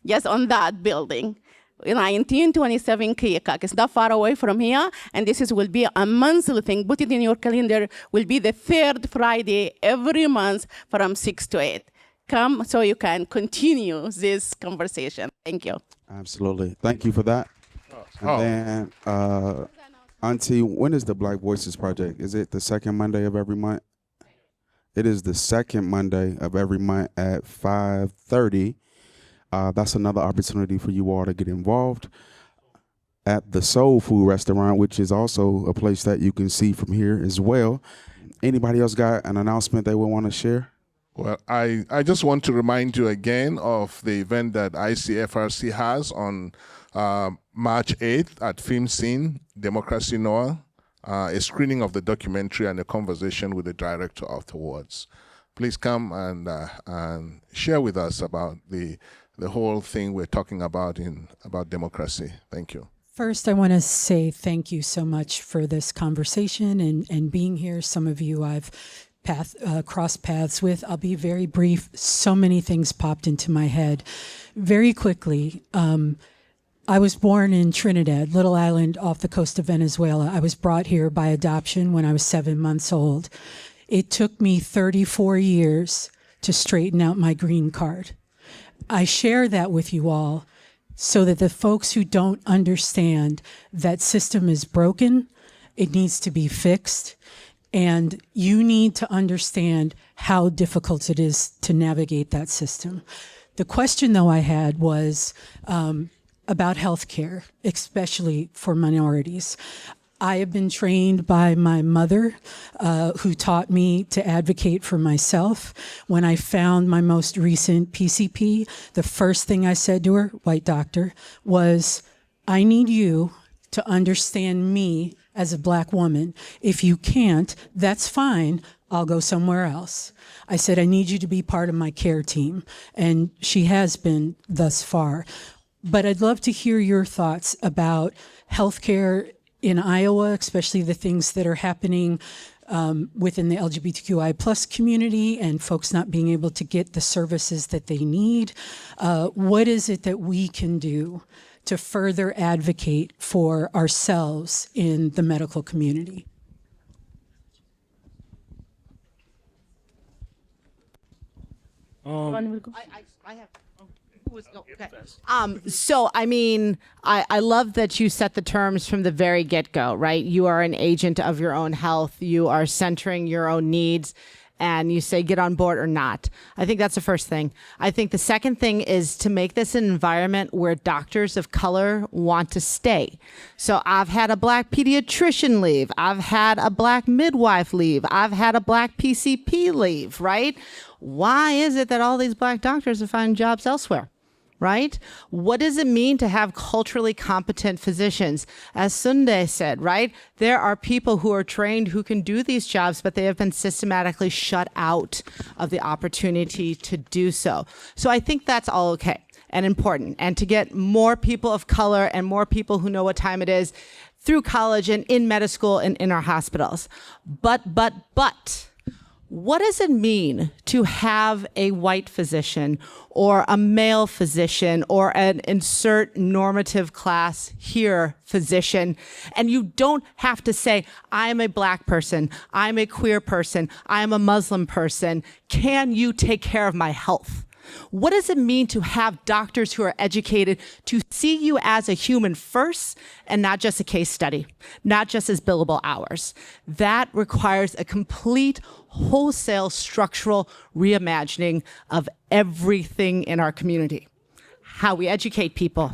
Just on that building. 1927 Keokuk. It's not far away from here. And will be a monthly thing. Put it in your calendar. Will be the third Friday every month from 6 to 8. Come so you can continue this conversation. Thank you. Absolutely. Thank you for that. And then, Auntie, when is the Black Voices Project? Is it the second Monday of every month? It is the second Monday of every month at 5:30. That's another opportunity for you all to get involved. at the Soul Food Restaurant, which is also a place that you can see from here as well. Anybody else got an announcement they would want to share? Well, I just want to remind you again of the event that ICFRC has on March 8th at Film Scene, Democracy Noah, a screening of the documentary and a conversation with the director afterwards. Please come and share with us about the whole thing we're talking about about democracy. Thank you. First, I want to say thank you so much for this conversation and being here. Some of you I've crossed paths with. I'll be very brief. So many things popped into my head. Very quickly, I was born in Trinidad, little island off the coast of Venezuela. I was brought here by adoption when I was 7 months old. It took me 34 years to straighten out my green card. I share that with you all so that the folks who don't understand that system is broken, it needs to be fixed, and you need to understand how difficult it is to navigate that system. The question, though, I had was about healthcare, especially for minorities. I have been trained by my mother, who taught me to advocate for myself. When I found my most recent PCP, the first thing I said to her, white doctor, was, I need you to understand me as a Black woman. If you can't, that's fine. I'll go somewhere else. I said, I need you to be part of my care team. And she has been thus far. But I'd love to hear your thoughts about healthcare in Iowa, especially the things that are happening within the LGBTQI plus community and folks not being able to get the services that they need. What is it that we can do to further advocate for ourselves in the medical community? So, I mean, I love that you set the terms from the very get-go, right? You are an agent of your own health. You are centering your own needs, and you say get on board or not. I think that's the first thing. I think the second thing is to make this an environment where doctors of color want to stay. So I've had a Black pediatrician leave. I've had a Black midwife leave. I've had a Black PCP leave, right? Why is it that all these Black doctors are finding jobs elsewhere? Right? What does it mean to have culturally competent physicians? As Sunday said, right? There are people who are trained who can do these jobs, but they have been systematically shut out of the opportunity to do so. So I think that's all okay and important. And to get more people of color and more people who know what time it is through college and in medical school and in our hospitals. But, what does it mean to have a white physician or a male physician or an insert normative class here physician? And you don't have to say, I'm a Black person, I'm a queer person, I'm a Muslim person. Can you take care of my health? What does it mean to have doctors who are educated to see you as a human first and not just a case study, not just as billable hours? That requires a complete, wholesale, structural reimagining of everything in our community. How we educate people,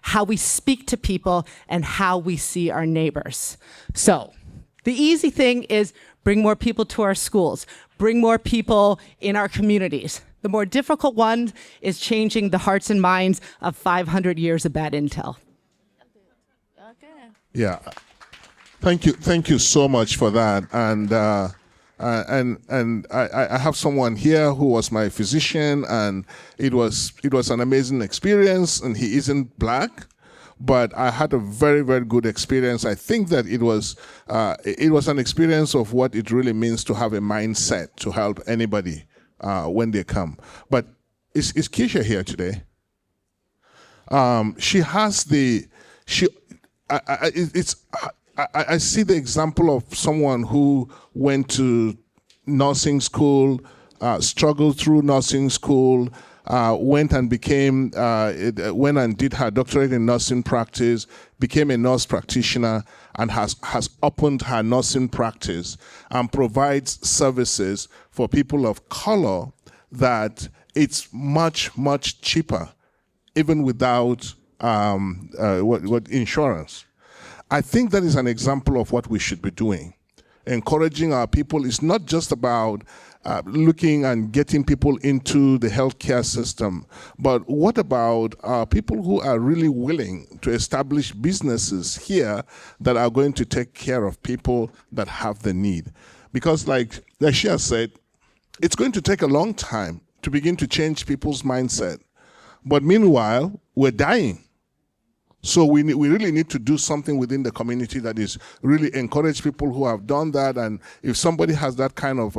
how we speak to people, and how we see our neighbors. So the easy thing is bring more people to our schools, bring more people in our communities. The more difficult one is changing the hearts and minds of 500 years of bad intel. Yeah, thank you so much for that. And I have someone here who was my physician, and it was an amazing experience. And he isn't Black, but I had a very, very good experience. I think that it was an experience of what it really means to have a mindset to help anybody when they come. But is Keisha here today? She has I see the example of someone who went to nursing school, struggled through nursing school, went and did her doctorate in nursing practice, became a nurse practitioner, and has opened her nursing practice and provides services for people of color that it's much, much cheaper, even without insurance. I think that is an example of what we should be doing. Encouraging our people is not just about looking and getting people into the healthcare system, but what about people who are really willing to establish businesses here that are going to take care of people that have the need? Because like she has said, it's going to take a long time to begin to change people's mindset. But meanwhile, we're dying. So we really need to do something within the community that is really encourage people who have done that. And if somebody has that kind of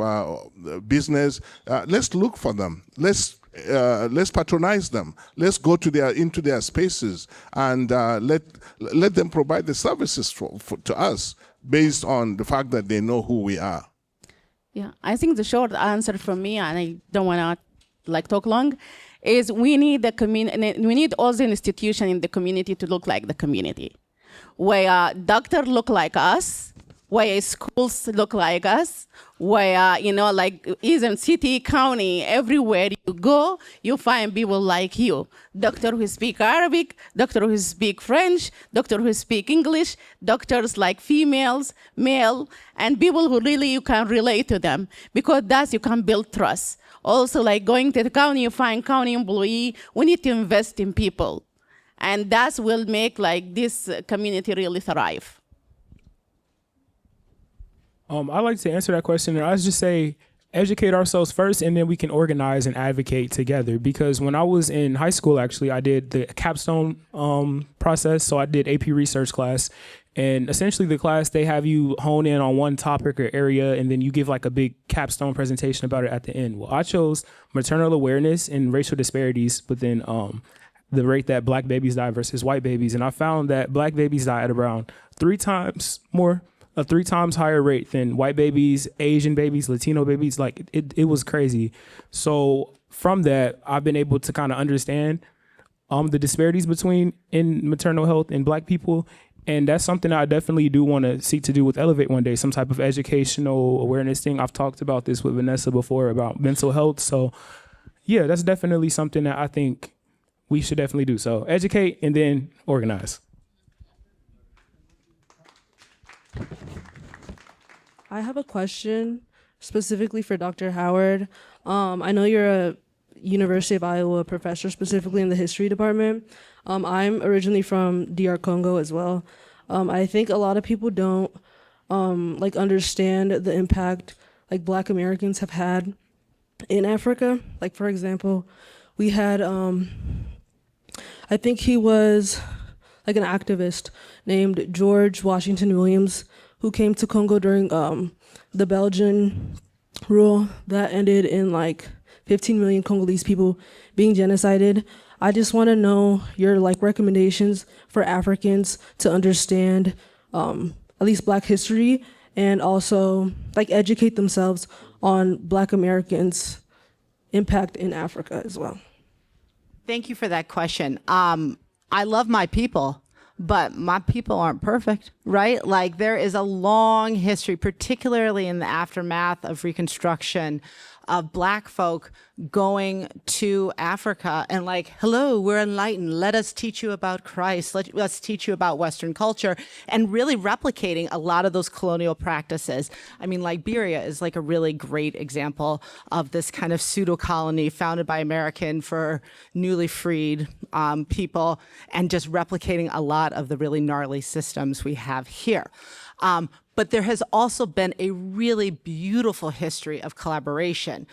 business, let's look for them. Let's patronize them. Let's go into their spaces and let them provide the services to us based on the fact that they know who we are. Yeah, I think the short answer from me, and I don't want to talk long, is we need the community. We need all the institutions in the community to look like the community, where doctors look like us, where schools look like us, where even city, county, everywhere you go, you find people like you. Doctors who speak Arabic, doctors who speak French, doctors who speak English, doctors like females, male, and people who really you can relate to them, because that's you can build trust. Also, like going to the county, you find county employee. We need to invest in people, and that will make this community really thrive. I'd like to answer that question, and I just say educate ourselves first, and then we can organize and advocate together. Because when I was in high school, actually, I did the capstone process. So I did AP research class. And essentially the class, they have you hone in on one topic or area, and then you give a big capstone presentation about it at the end. Well, I chose maternal awareness and racial disparities within the rate that black babies die versus white babies. And I found that black babies die at around 3 times higher rate than white babies, Asian babies, Latino babies. It was crazy. So from that, I've been able to kind of understand the disparities in maternal health and black people. And that's something I definitely do want to seek to do with Elevate one day, some type of educational awareness thing. I've talked about this with Vanessa before about mental health. So yeah, that's definitely something that I think we should definitely do. So educate and then organize. I have a question specifically for Dr. Howard. I know you're a University of Iowa professor, specifically in the history department. I'm originally from DR Congo as well. I think a lot of people don't understand the impact Black Americans have had in Africa. For example, we had I think he was an activist named George Washington Williams, who came to Congo during the Belgian rule that ended in 15 million Congolese people being genocided. I just want to know your recommendations for Africans to understand at least Black history, and also educate themselves on Black Americans' impact in Africa as well. Thank you for that question. I love my people, but my people aren't perfect, right? There is a long history, particularly in the aftermath of Reconstruction, of Black folk going to Africa and hello, we're enlightened. Let us teach you about Christ. Let's teach you about Western culture, and really replicating a lot of those colonial practices. I mean, Liberia is a really great example of this kind of pseudo colony founded by American for newly freed people, and just replicating a lot of the really gnarly systems we have here. But there has also been a really beautiful history of collaboration,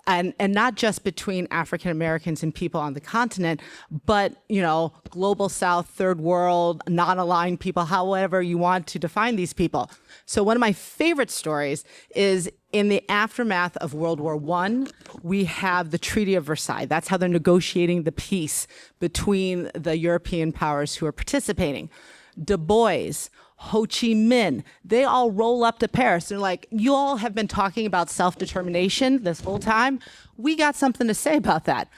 and not just between African Americans and people on the continent, but global South, third world, non-aligned people, however you want to define these people. So one of my favorite stories is in the aftermath of World War I, we have the Treaty of Versailles. That's how they're negotiating the peace between the European powers who are participating. Du Bois, Ho Chi Minh, they all roll up to Paris. They're you all have been talking about self-determination this whole time. We got something to say about that.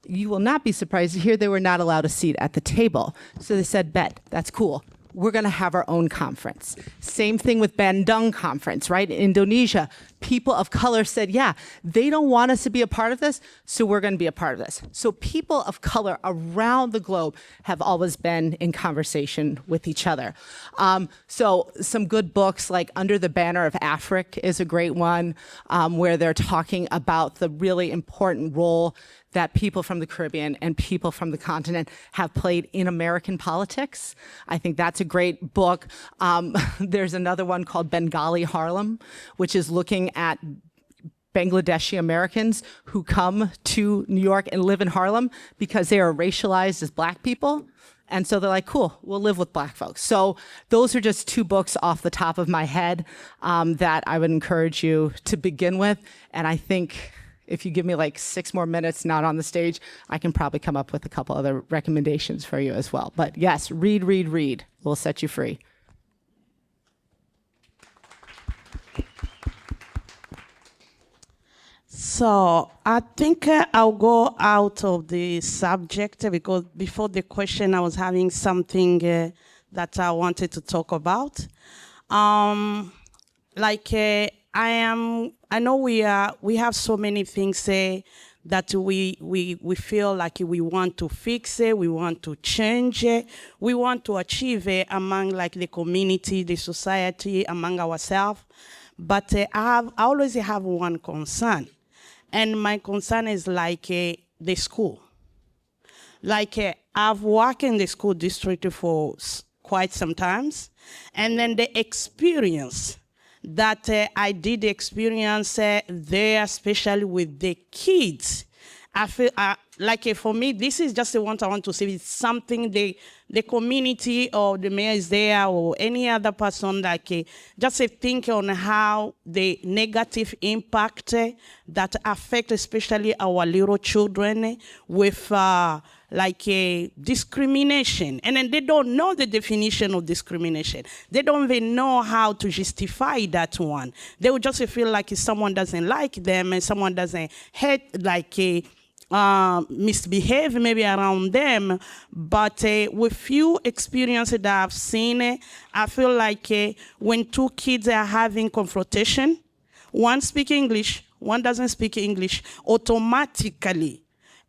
You will not be surprised to hear they were not allowed a seat at the table. So they said, bet, that's cool. We're going to have our own conference. Same thing with Bandung Conference, right? In Indonesia, people of color said, yeah, they don't want us to be a part of this, so we're going to be a part of this. So people of color around the globe have always been in conversation with each other. So some good books like Under the Banner of Africa is a great one, where they're talking about the really important role that people from the Caribbean and people from the continent have played in American politics. I think that's a great book. There's another one called Bengali Harlem, which is looking at Bangladeshi Americans who come to New York and live in Harlem because they are racialized as Black people. And so they're like, cool, we'll live with Black folks. So those are just two books off the top of my head that I would encourage you to begin with. And I think if you give me like 6 more minutes not on the stage, I can probably come up with a couple other recommendations for you as well. But yes, read, read, read. We'll set you free. So I think I'll go out of the subject because before the question I was having something that I wanted to talk about. I know we have so many things that we feel like we want to fix it, we want to change it, we want to achieve it among like the community, the society, among ourselves. But I always have one concern, and my concern is like the school. Like I've worked in the school district for quite some times, and then the experience that I did experience there, especially with the kids. I feel like for me, this is just what I want to say. It's something the community or the mayor is there or any other person like just think on how the negative impact that affect especially our little children with discrimination. And then they don't know the definition of discrimination. They don't even know how to justify that one. They will just feel like if someone doesn't like them and someone doesn't hate misbehave maybe around them. But with few experiences that I've seen, I feel like when two kids are having confrontation, one speaks English, one doesn't speak English, automatically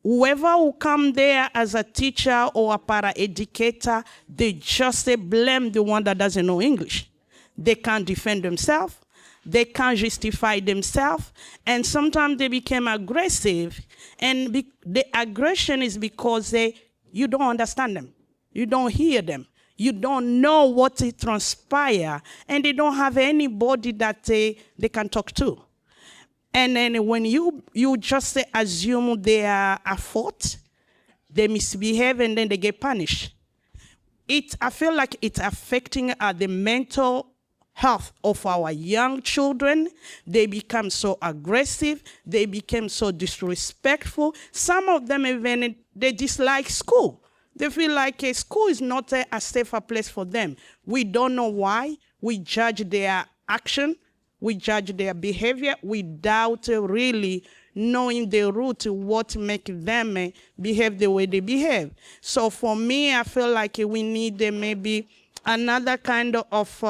whoever will come there as a teacher or a para-educator, they just blame the one that doesn't know English. They can't defend themselves. They can't justify themselves. And sometimes they become aggressive. And the aggression is because you don't understand them. You don't hear them. You don't know what transpires. And they don't have anybody that they can talk to. And then when you just assume they are at fault, they misbehave and then they get punished. I feel like it's affecting the mental health of our young children. They become so aggressive. They become so disrespectful. Some of them even, they dislike school. They feel like school is not a safer place for them. We don't know why. We judge their action. We judge their behavior without really knowing the root, what makes them behave the way they behave. So for me, I feel like we need maybe another kind of,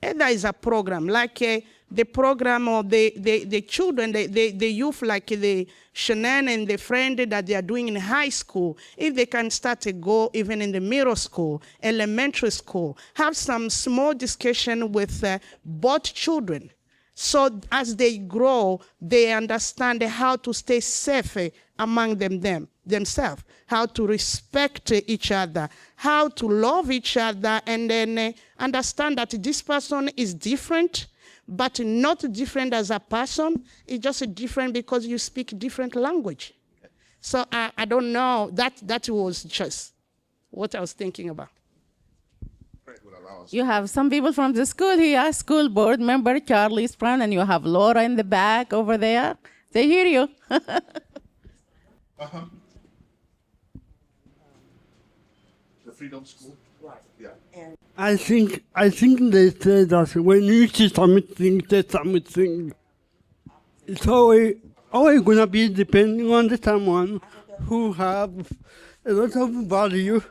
there is a program, like the program of the children, the youth, like the Shannon and the friend that they are doing in high school, if they can start to go even in the middle school, elementary school, have some small discussion with both children. So as they grow, they understand how to stay safe among themselves, how to respect each other, how to love each other, and then understand that this person is different, but not different as a person. It's just different because you speak different language. So I don't know. That was just what I was thinking about. You have some people from the school here, school board member Charlie's friend, and you have Laura in the back over there. They hear you. The Freedom School? Right. Yeah. I think they say that when you see something, say something. It's always gonna be depending on the someone who have a lot of value.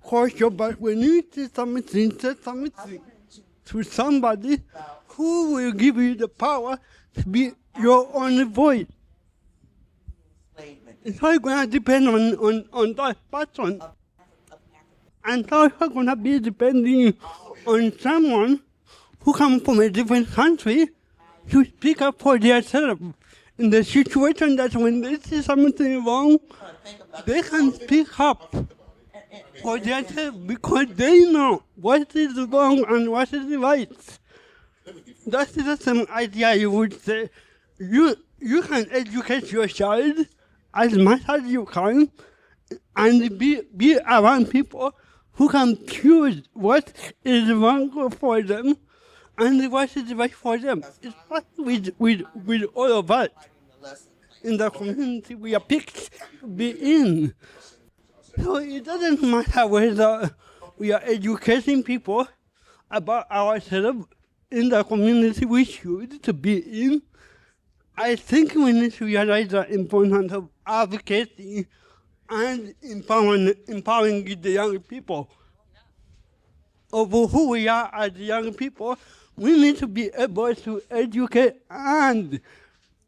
But when you say something to somebody who will give you the power to be your only voice. It's all going to depend on that person. And so it's going to be depending on someone who comes from a different country to speak up for themselves. In the situation that when they see something wrong, they can speak up for themselves because they know what is wrong and what is right. That's the same idea you would say. You can educate your child as much as you can and be around people who can choose what is wrong for them and what is right for them. It's what with all of us in the community we are picked to be in. So it doesn't matter whether we are educating people about ourselves in the community we choose to be in. I think we need to realize the importance of advocating and empowering the young people. Of who we are as young people, we need to be able to educate and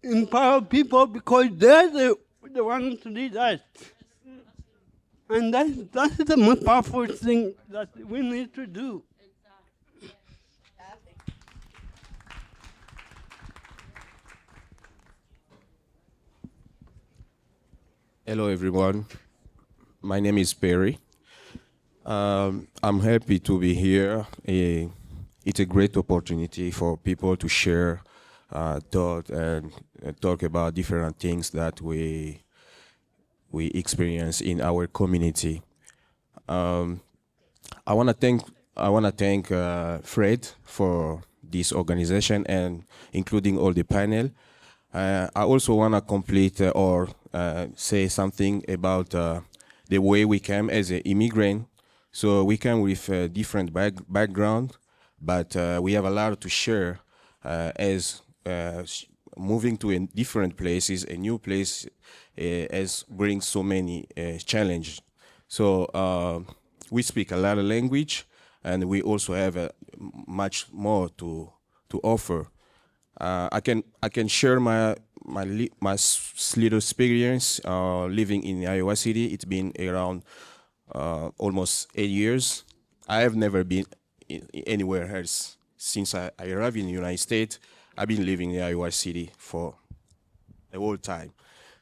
empower people because they're the ones to lead us. And that's the most powerful thing that we need to do. Hello, everyone. My name is Perry. I'm happy to be here. It's a great opportunity for people to share thought and talk about different things that we experience in our community. I want to thank Fred for this organization and including all the panel. I also want to complete or say something about the way we came as an immigrant. So we came with a different background, but we have a lot to share as moving to different places, a new place as brings so many challenges. So we speak a lot of language, and we also have much more to offer. I can share my little experience living in Iowa City. It's been around almost 8 years. I have never been anywhere else since I arrived in the United States. I've been living in Iowa City for the whole time.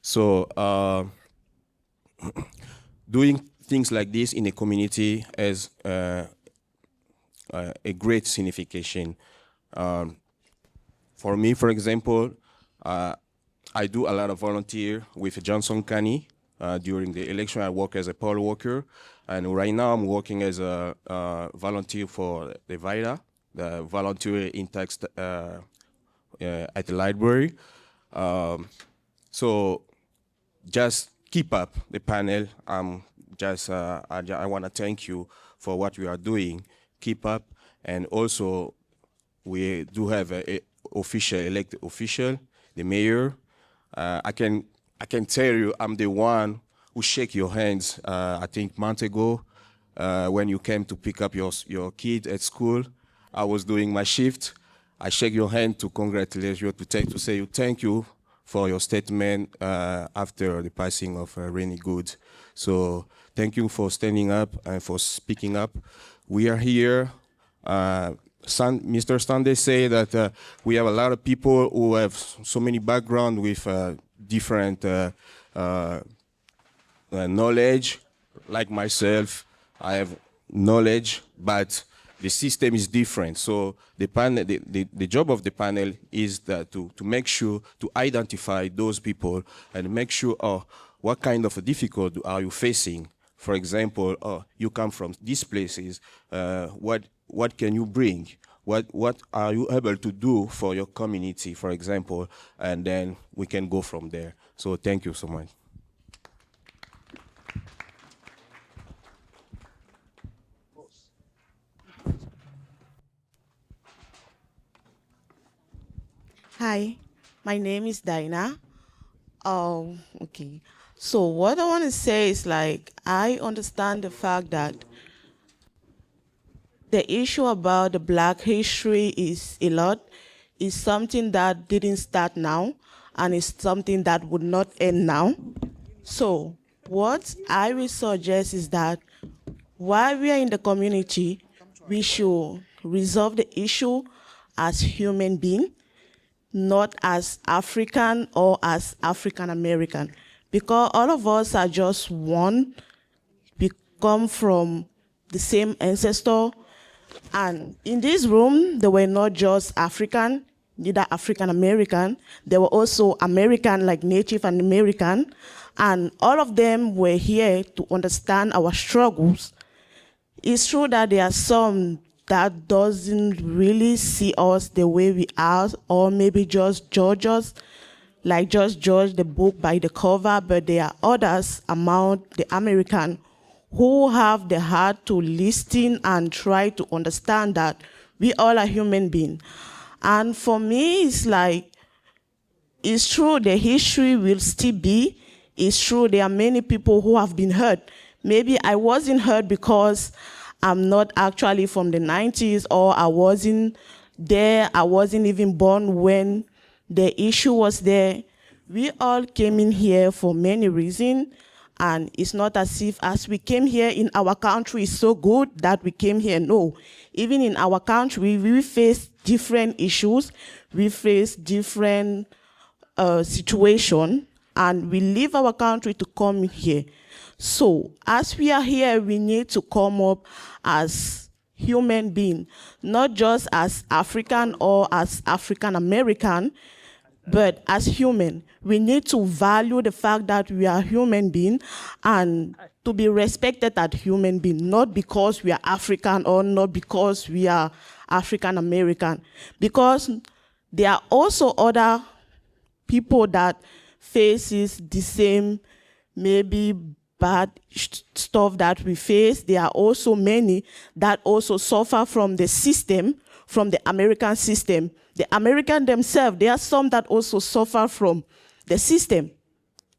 So doing things like this in a community has a great signification. For me, for example, I do a lot of volunteer with Johnson County. During the election, I work as a poll worker, and right now I'm working as a volunteer for the VITA, the volunteer in text at the library. So just keep up the panel. I want to thank you for what you are doing. Keep up, and also we do have a elected official, the mayor. I can tell you, I'm the one who shake your hands. I think months ago, when you came to pick up your kid at school, I was doing my shift. I shake your hand to congratulate you, to say you thank you for your statement after the passing of Rennie Good. So thank you for standing up and for speaking up. We are here. Mr. Sunday said that we have a lot of people who have so many background with different knowledge. Like myself, I have knowledge, but the system is different. So the panel, the job of the panel is that to make sure to identify those people and make sure what kind of a difficulty are you facing. For example, you come from these places. What can you bring? What are you able to do for your community, for example? And then we can go from there. So thank you so much. Hi, my name is Dinah. Okay. So what I want to say is, like, I understand the fact that the issue about the Black history is a lot. is something that didn't start now, and it's something that would not end now. So what I will suggest is that while we are in the community, we should resolve the issue as human beings, not as African or as African American, because all of us are just one. We come from the same ancestor, and in this room, they were not just African, neither African American. They were also American, like Native and American, and all of them were here to understand our struggles. It's true that there are some that doesn't really see us the way we are, or maybe just judge us, like just judge the book by the cover, but there are others among the American who have the heart to listen and try to understand that we all are human beings. And for me, it's like, it's true the history will still be, it's true there are many people who have been hurt. Maybe I wasn't hurt because I'm not actually from the 90s, or I wasn't there, I wasn't even born when the issue was there. We all came in here for many reasons, and it's not as if as we came here in our country is so good that we came here. No, even in our country, we face different issues, we face different situations, and we leave our country to come here. So as we are here, we need to come up as human beings, not just as African or as African American, but as human. We need to value the fact that we are human beings and to be respected as human beings, not because we are African or not because we are African American, because there are also other people that faces the same maybe bad stuff that we face. There are also many that also suffer from the system, from the American system. The American themselves, there are some that also suffer from the system.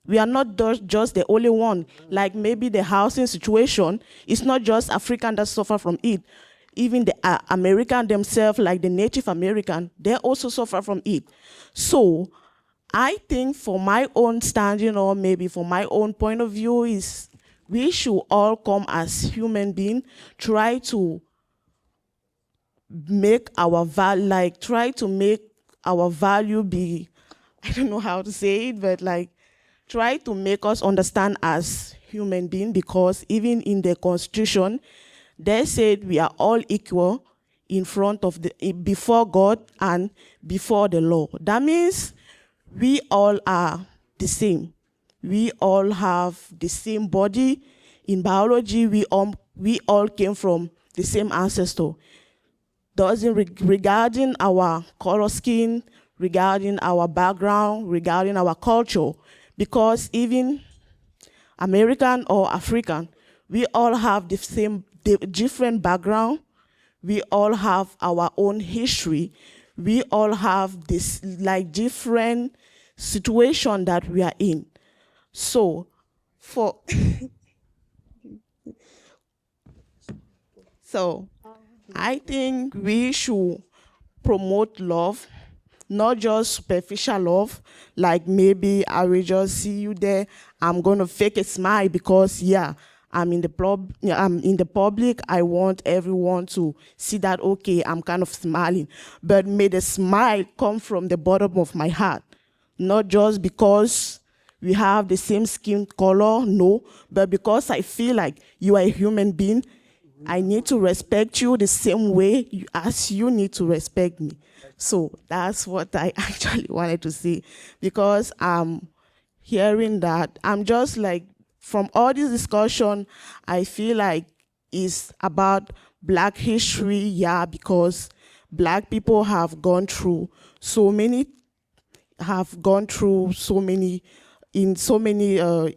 We are not just the only one. Like maybe the housing situation, it's not just African that suffer from it. Even the American themselves, like the Native American, they also suffer from it. So I think for my own standing, or maybe for my own point of view, is we should all come as human beings, try to make our value be, I don't know how to say it, but like try to make us understand as human beings, because even in the Constitution, they said we are all equal in front of before God and before the law. That means we all are the same. We all have the same body. In biology, we all came from the same ancestor. Regarding our color skin, regarding our background, regarding our culture, because even American or African, we all have the different background. We all have our own history. We all have this like different situation that we are in. So I think we should promote love, not just superficial love, like maybe I will just see you there, I'm gonna fake a smile because I'm in the public, I want everyone to see that, okay, I'm kind of smiling. But may the smile come from the bottom of my heart, not just because we have the same skin color, no, but because I feel like you are a human being, I need to respect you the same way as you need to respect me. So that's what I actually wanted to say, because I'm hearing that, I'm just like, from all this discussion, I feel like it's about Black history, because Black people have gone through so many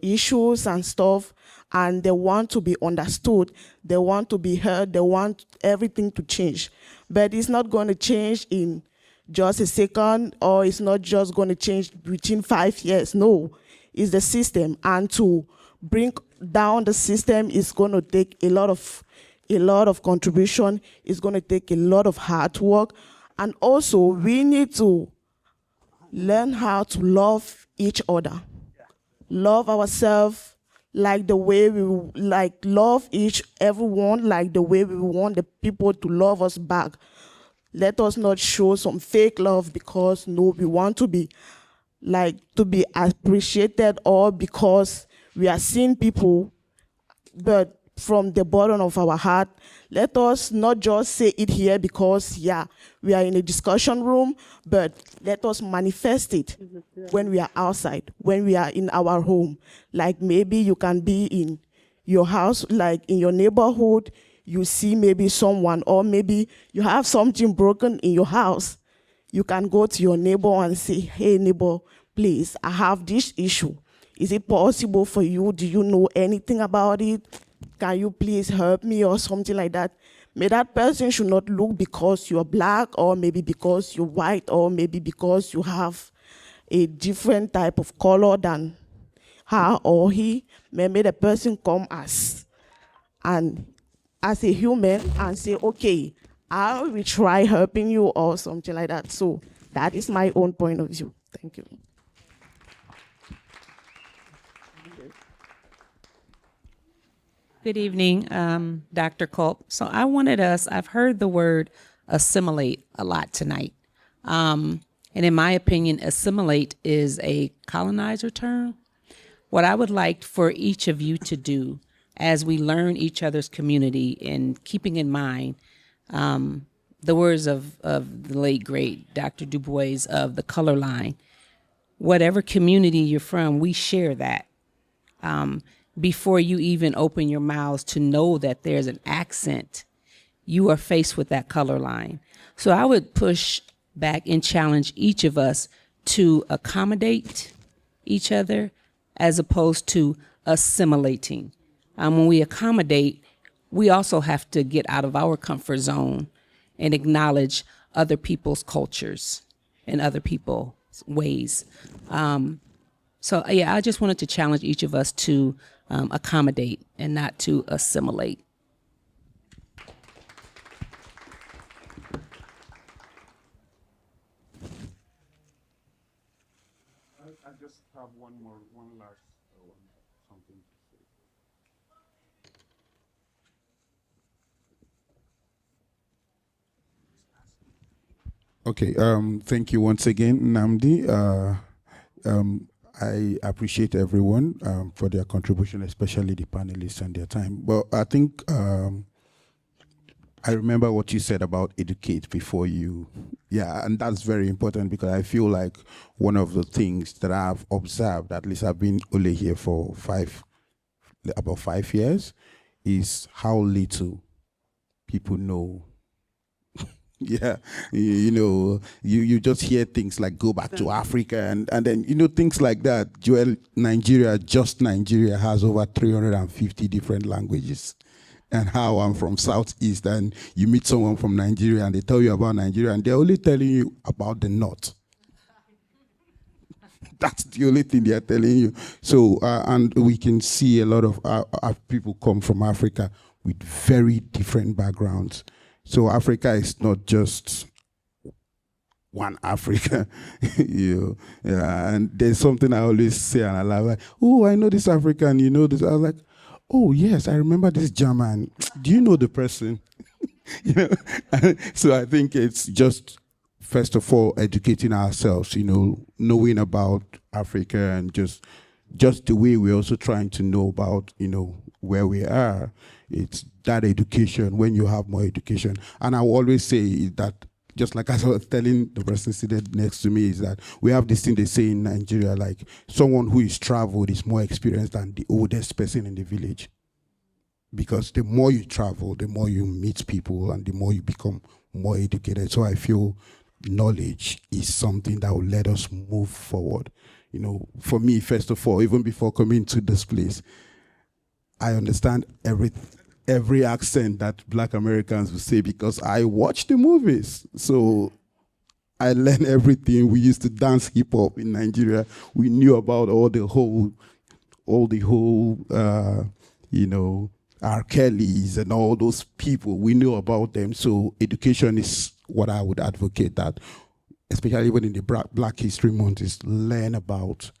issues and stuff, and they want to be understood, they want to be heard, they want everything to change. But it's not going to change in just a second, or it's not just going to change within 5 years. No, it's the system, and to bring down the system is going to take a lot of contribution. It's going to take a lot of hard work, And also, we need to learn how to love each other. Love ourselves like the way we love everyone like the way we want the people to love us back. Let us not show some fake love because we want to be appreciated, or because we are seeing people, but from the bottom of our heart, let us not just say it here because, we are in a discussion room, but let us manifest it when we are outside, when we are in our home. Like maybe you can be in your house, like in your neighborhood, you see maybe someone, or maybe you have something broken in your house. You can go to your neighbor and say, hey neighbor, please, I have this issue. Is it possible for you? Do you know anything about it? Can you please help me, or something like that? May that person should not look because you're black, or maybe because you're white, or maybe because you have a different type of color than her or he. May the person come as a human and say, okay, I will try helping you, or something like that. So that is my own point of view. Thank you. Good evening, Dr. Culp. So I've heard the word assimilate a lot tonight. And in my opinion, assimilate is a colonizer term. What I would like for each of you to do as we learn each other's community, and keeping in mind the words of the late, great Dr. Du Bois of the color line, whatever community you're from, we share that. Before you even open your mouths to know that there's an accent, you are faced with that color line. So I would push back and challenge each of us to accommodate each other as opposed to assimilating. When we accommodate, we also have to get out of our comfort zone and acknowledge other people's cultures and other people's ways. So I just wanted to challenge each of us to accommodate and not to assimilate. I just have one last something to say. Okay, thank you once again, Nnamdi. I appreciate everyone for their contribution, especially the panelists and their time. But I think I remember what you said about educate before you. Yeah, and that's very important, because I feel like one of the things that I've observed, at least I've been only here for about 5 years, is how little people know. Yeah, you just hear things like go back to Africa, and then, things like that. Just Nigeria has over 350 different languages. And how I'm from Southeast, and you meet someone from Nigeria and they tell you about Nigeria, and they're only telling you about the North. That's the only thing they're telling you. So, and we can see a lot of people come from Africa with very different backgrounds. So Africa is not just one Africa, and there's something I always say, and I laugh like, oh, I know this African, this. I was like, oh yes, I remember this German. Do you know the person? So I think it's just, first of all, educating ourselves, knowing about Africa, and just the way we're also trying to know about, where we are. It's that education, when you have more education. And I will always say that, just like I was telling the person seated next to me, is that we have this thing they say in Nigeria, like someone who is traveled is more experienced than the oldest person in the village. Because the more you travel, the more you meet people, and the more you become more educated. So I feel knowledge is something that will let us move forward. For me, first of all, even before coming to this place, I understand every accent that Black Americans will say because I watch the movies. So I learned everything. We used to dance hip hop in Nigeria. We knew about all the whole, R. Kelly's and all those people. We knew about them. So education is what I would advocate, that especially even in the Black History Month, is learn about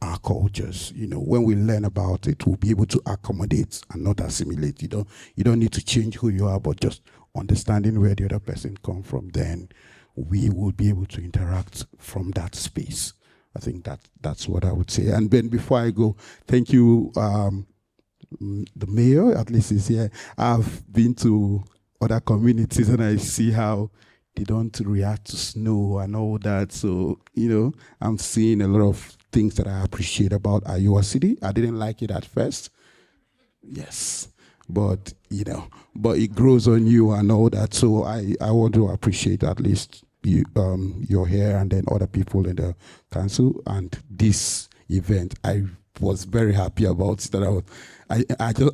our cultures. You know, when we learn about it, we'll be able to accommodate and not assimilate. You don't need to change who you are, but just understanding where the other person come from. Then we will be able to interact from that space. I think that's what I would say. And then before I go, thank you, the mayor, at least is here. I've been to other communities and I see how they don't react to snow and all that. So, you know, I'm seeing a lot of things that I appreciate about Iowa City. I didn't like it at first. Yes. But, you know, but it grows on you and all that. So I want to appreciate at least you're here and then other people in the council and this event. I was very happy about it. That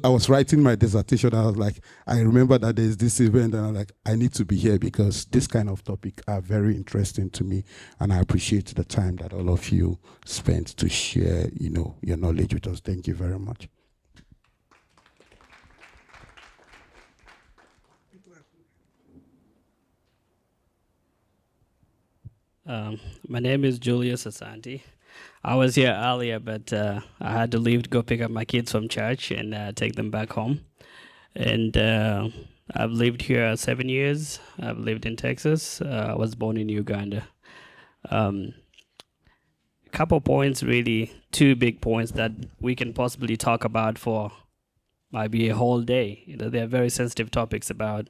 I was writing my dissertation. I was like, I remember that there's this event, and I'm like, I need to be here because this kind of topic are very interesting to me, and I appreciate the time that all of you spent to share, you know, your knowledge with us. Thank you very much. My name is Julius Asante. I was here earlier, but I had to leave to go pick up my kids from church and take them back home. And I've lived here 7 years. I've lived in Texas. I was born in Uganda. A couple points, really, 2 big points that we can possibly talk about for maybe a whole day. You know, they're very sensitive topics about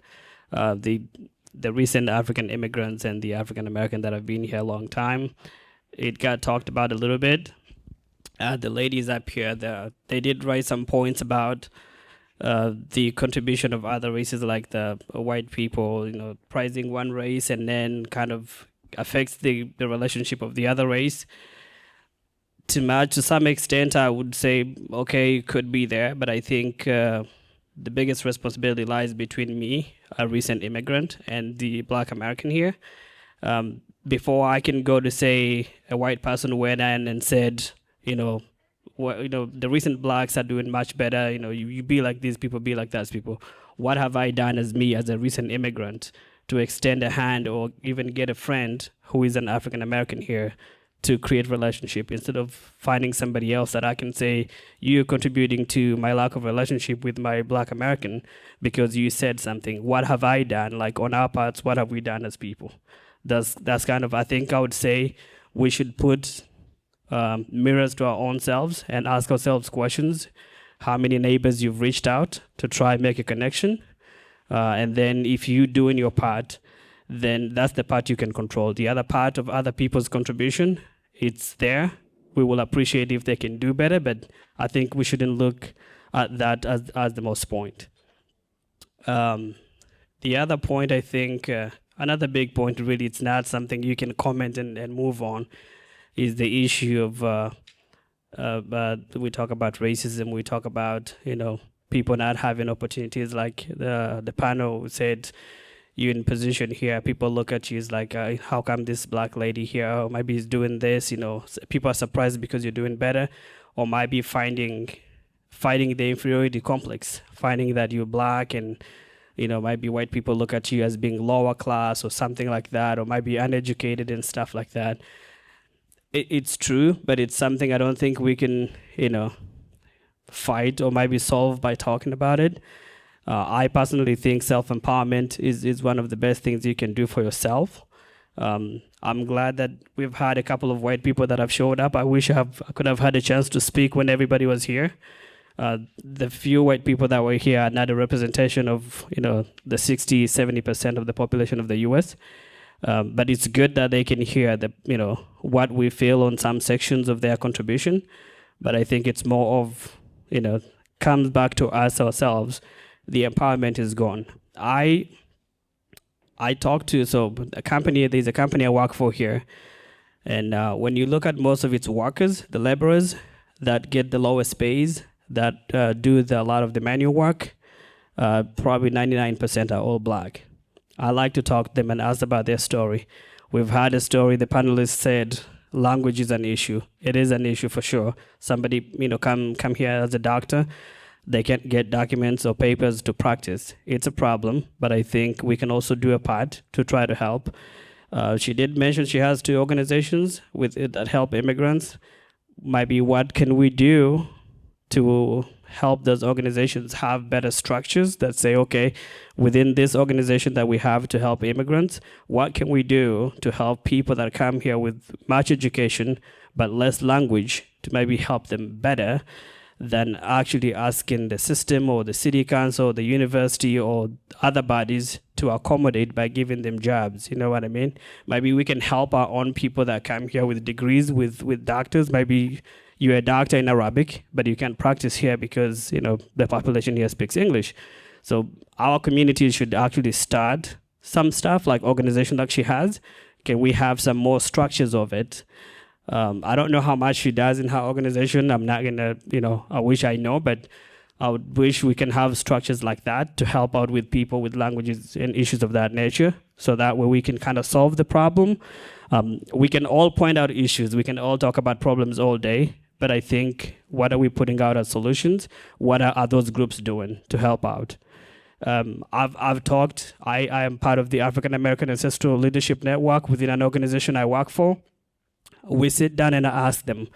the recent African immigrants and the African American that have been here a long time. It got talked about a little bit. The ladies up here, they did raise some points about the contribution of other races, like the white people, you know, prizing one race and then kind of affects the relationship of the other race. To some extent, I would say, okay, it could be there, but I think the biggest responsibility lies between me, a recent immigrant, and the Black American here. Before I can go to say a white person went in and said, you know, the recent blacks are doing much better. You know, you be like these people, be like those people. What have I done as me, as a recent immigrant, to extend a hand or even get a friend who is an African American here to create relationship, instead of finding somebody else that I can say, you're contributing to my lack of relationship with my Black American because you said something. What have I done? Like, on our parts, what have we done as people? That's kind of, I think I would say we should put mirrors to our own selves and ask ourselves questions. How many neighbors you've reached out to try and make a connection? And then if you doing your part, then that's the part you can control. The other part of other people's contribution, it's there. We will appreciate if they can do better, but I think we shouldn't look at that as the most point. The other point, I think, another big point, really, it's not something you can comment and move on, is the issue of, we talk about racism, we talk about, you know, people not having opportunities, like the panel said, you're in position here, people look at you as like, how come this black lady here, or maybe is doing this, you know, people are surprised because you're doing better, or might be fighting the inferiority complex, finding that you're black and, you know, maybe white people look at you as being lower class or something like that, or might be uneducated and stuff like that. It's true, but it's something I don't think we can, you know, fight or maybe solve by talking about it. I personally think self-empowerment is one of the best things you can do for yourself. I'm glad that we've had a couple of white people that have showed up. I wish I could have had a chance to speak when everybody was here. The few white people that were here are not a representation of, you know, the 60-70% of the population of the U.S. But it's good that they can hear the, you know, what we feel on some sections of their contribution. But I think it's more of, you know, comes back to us ourselves. The empowerment is gone. I talked to, there's a company I work for here. And when you look at most of its workers, the laborers that get the lowest pays, that do a lot of the manual work, probably 99% are all black. I like to talk to them and ask about their story. We've had a story, the panelists said, language is an issue. It is an issue for sure. Somebody, you know, come here as a doctor. they can't get documents or papers to practice. It's a problem, but I think we can also do a part to try to help. She did mention she has 2 organizations that help immigrants. Maybe what can we do to help those organizations have better structures that say, okay, within this organization that we have to help immigrants, what can we do to help people that come here with much education but less language to maybe help them better than actually asking the system or the city council or the university or other bodies to accommodate by giving them jobs. You know what I mean? Maybe we can help our own people that come here with degrees, with doctors. Maybe you're a doctor in Arabic, but you can't practice here because, you know, the population here speaks English. So our community should actually start some stuff like organization like she has. Can we have some more structures of it? I don't know how much she does in her organization. I'm not gonna, I wish I know, but I would wish we can have structures like that to help out with people with languages and issues of that nature. So that way we can kind of solve the problem. We can all point out issues. We can all talk about problems all day. But I think, what are we putting out as solutions? What are those groups doing to help out? I've talked. I am part of the African American Ancestral Leadership Network within an organization I work for. We sit down and I ask them,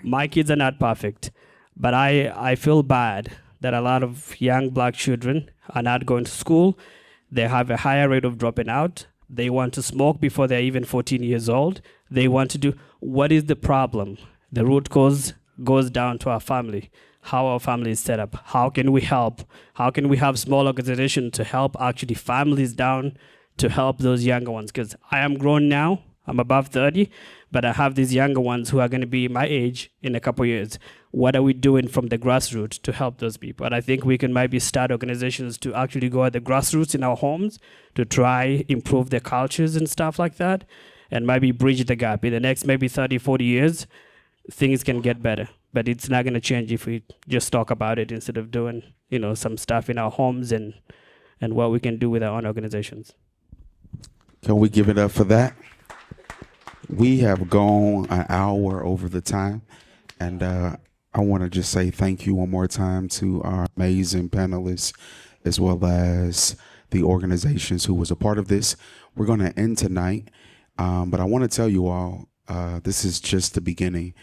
my kids are not perfect, but I feel bad that a lot of young Black children are not going to school. They have a higher rate of dropping out. They want to smoke before they're even 14 years old. They want to do, what is the problem? The root cause goes down to our family, how our family is set up. How can we help? How can we have small organizations to help actually families down to help those younger ones? Because I am grown now, I'm above 30, but I have these younger ones who are going to be my age in a couple of years. What are we doing from the grassroots to help those people? And I think we can maybe start organizations to actually go at the grassroots in our homes to try improve their cultures and stuff like that, and maybe bridge the gap. In the next maybe 30, 40 years, things can get better, but it's not going to change if we just talk about it instead of doing, some stuff in our homes and what we can do with our own organizations. Can we give it up for that? We have gone an hour over the time, and I want to just say thank you one more time to our amazing panelists, as well as the organizations who was a part of this. We're going to end tonight, but I want to tell you all, this is just the beginning.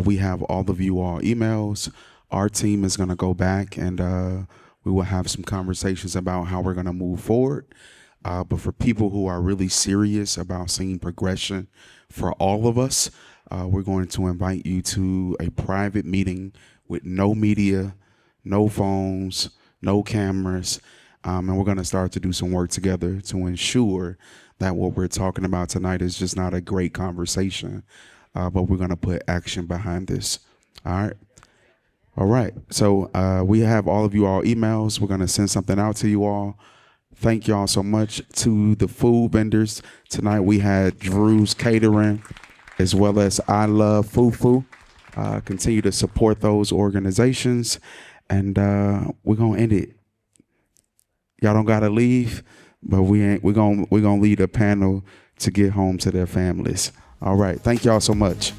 We have all of you all emails. Our team is going to go back and we will have some conversations about how we're going to move forward. But for people who are really serious about seeing progression for all of us, we're going to invite you to a private meeting with no media, no phones, no cameras, and we're going to start to do some work together to ensure that what we're talking about tonight is just not a great conversation, but we're going to put action behind this. All right. So we have all of you all emails. We're going to send something out to you all. Thank y'all so much. To the food vendors tonight, we had Drew's Catering, as well as I Love Fufu. Continue to support those organizations, and we're gonna end it. Y'all don't gotta leave, but we're gonna lead a panel to get home to their families. All right, thank y'all so much.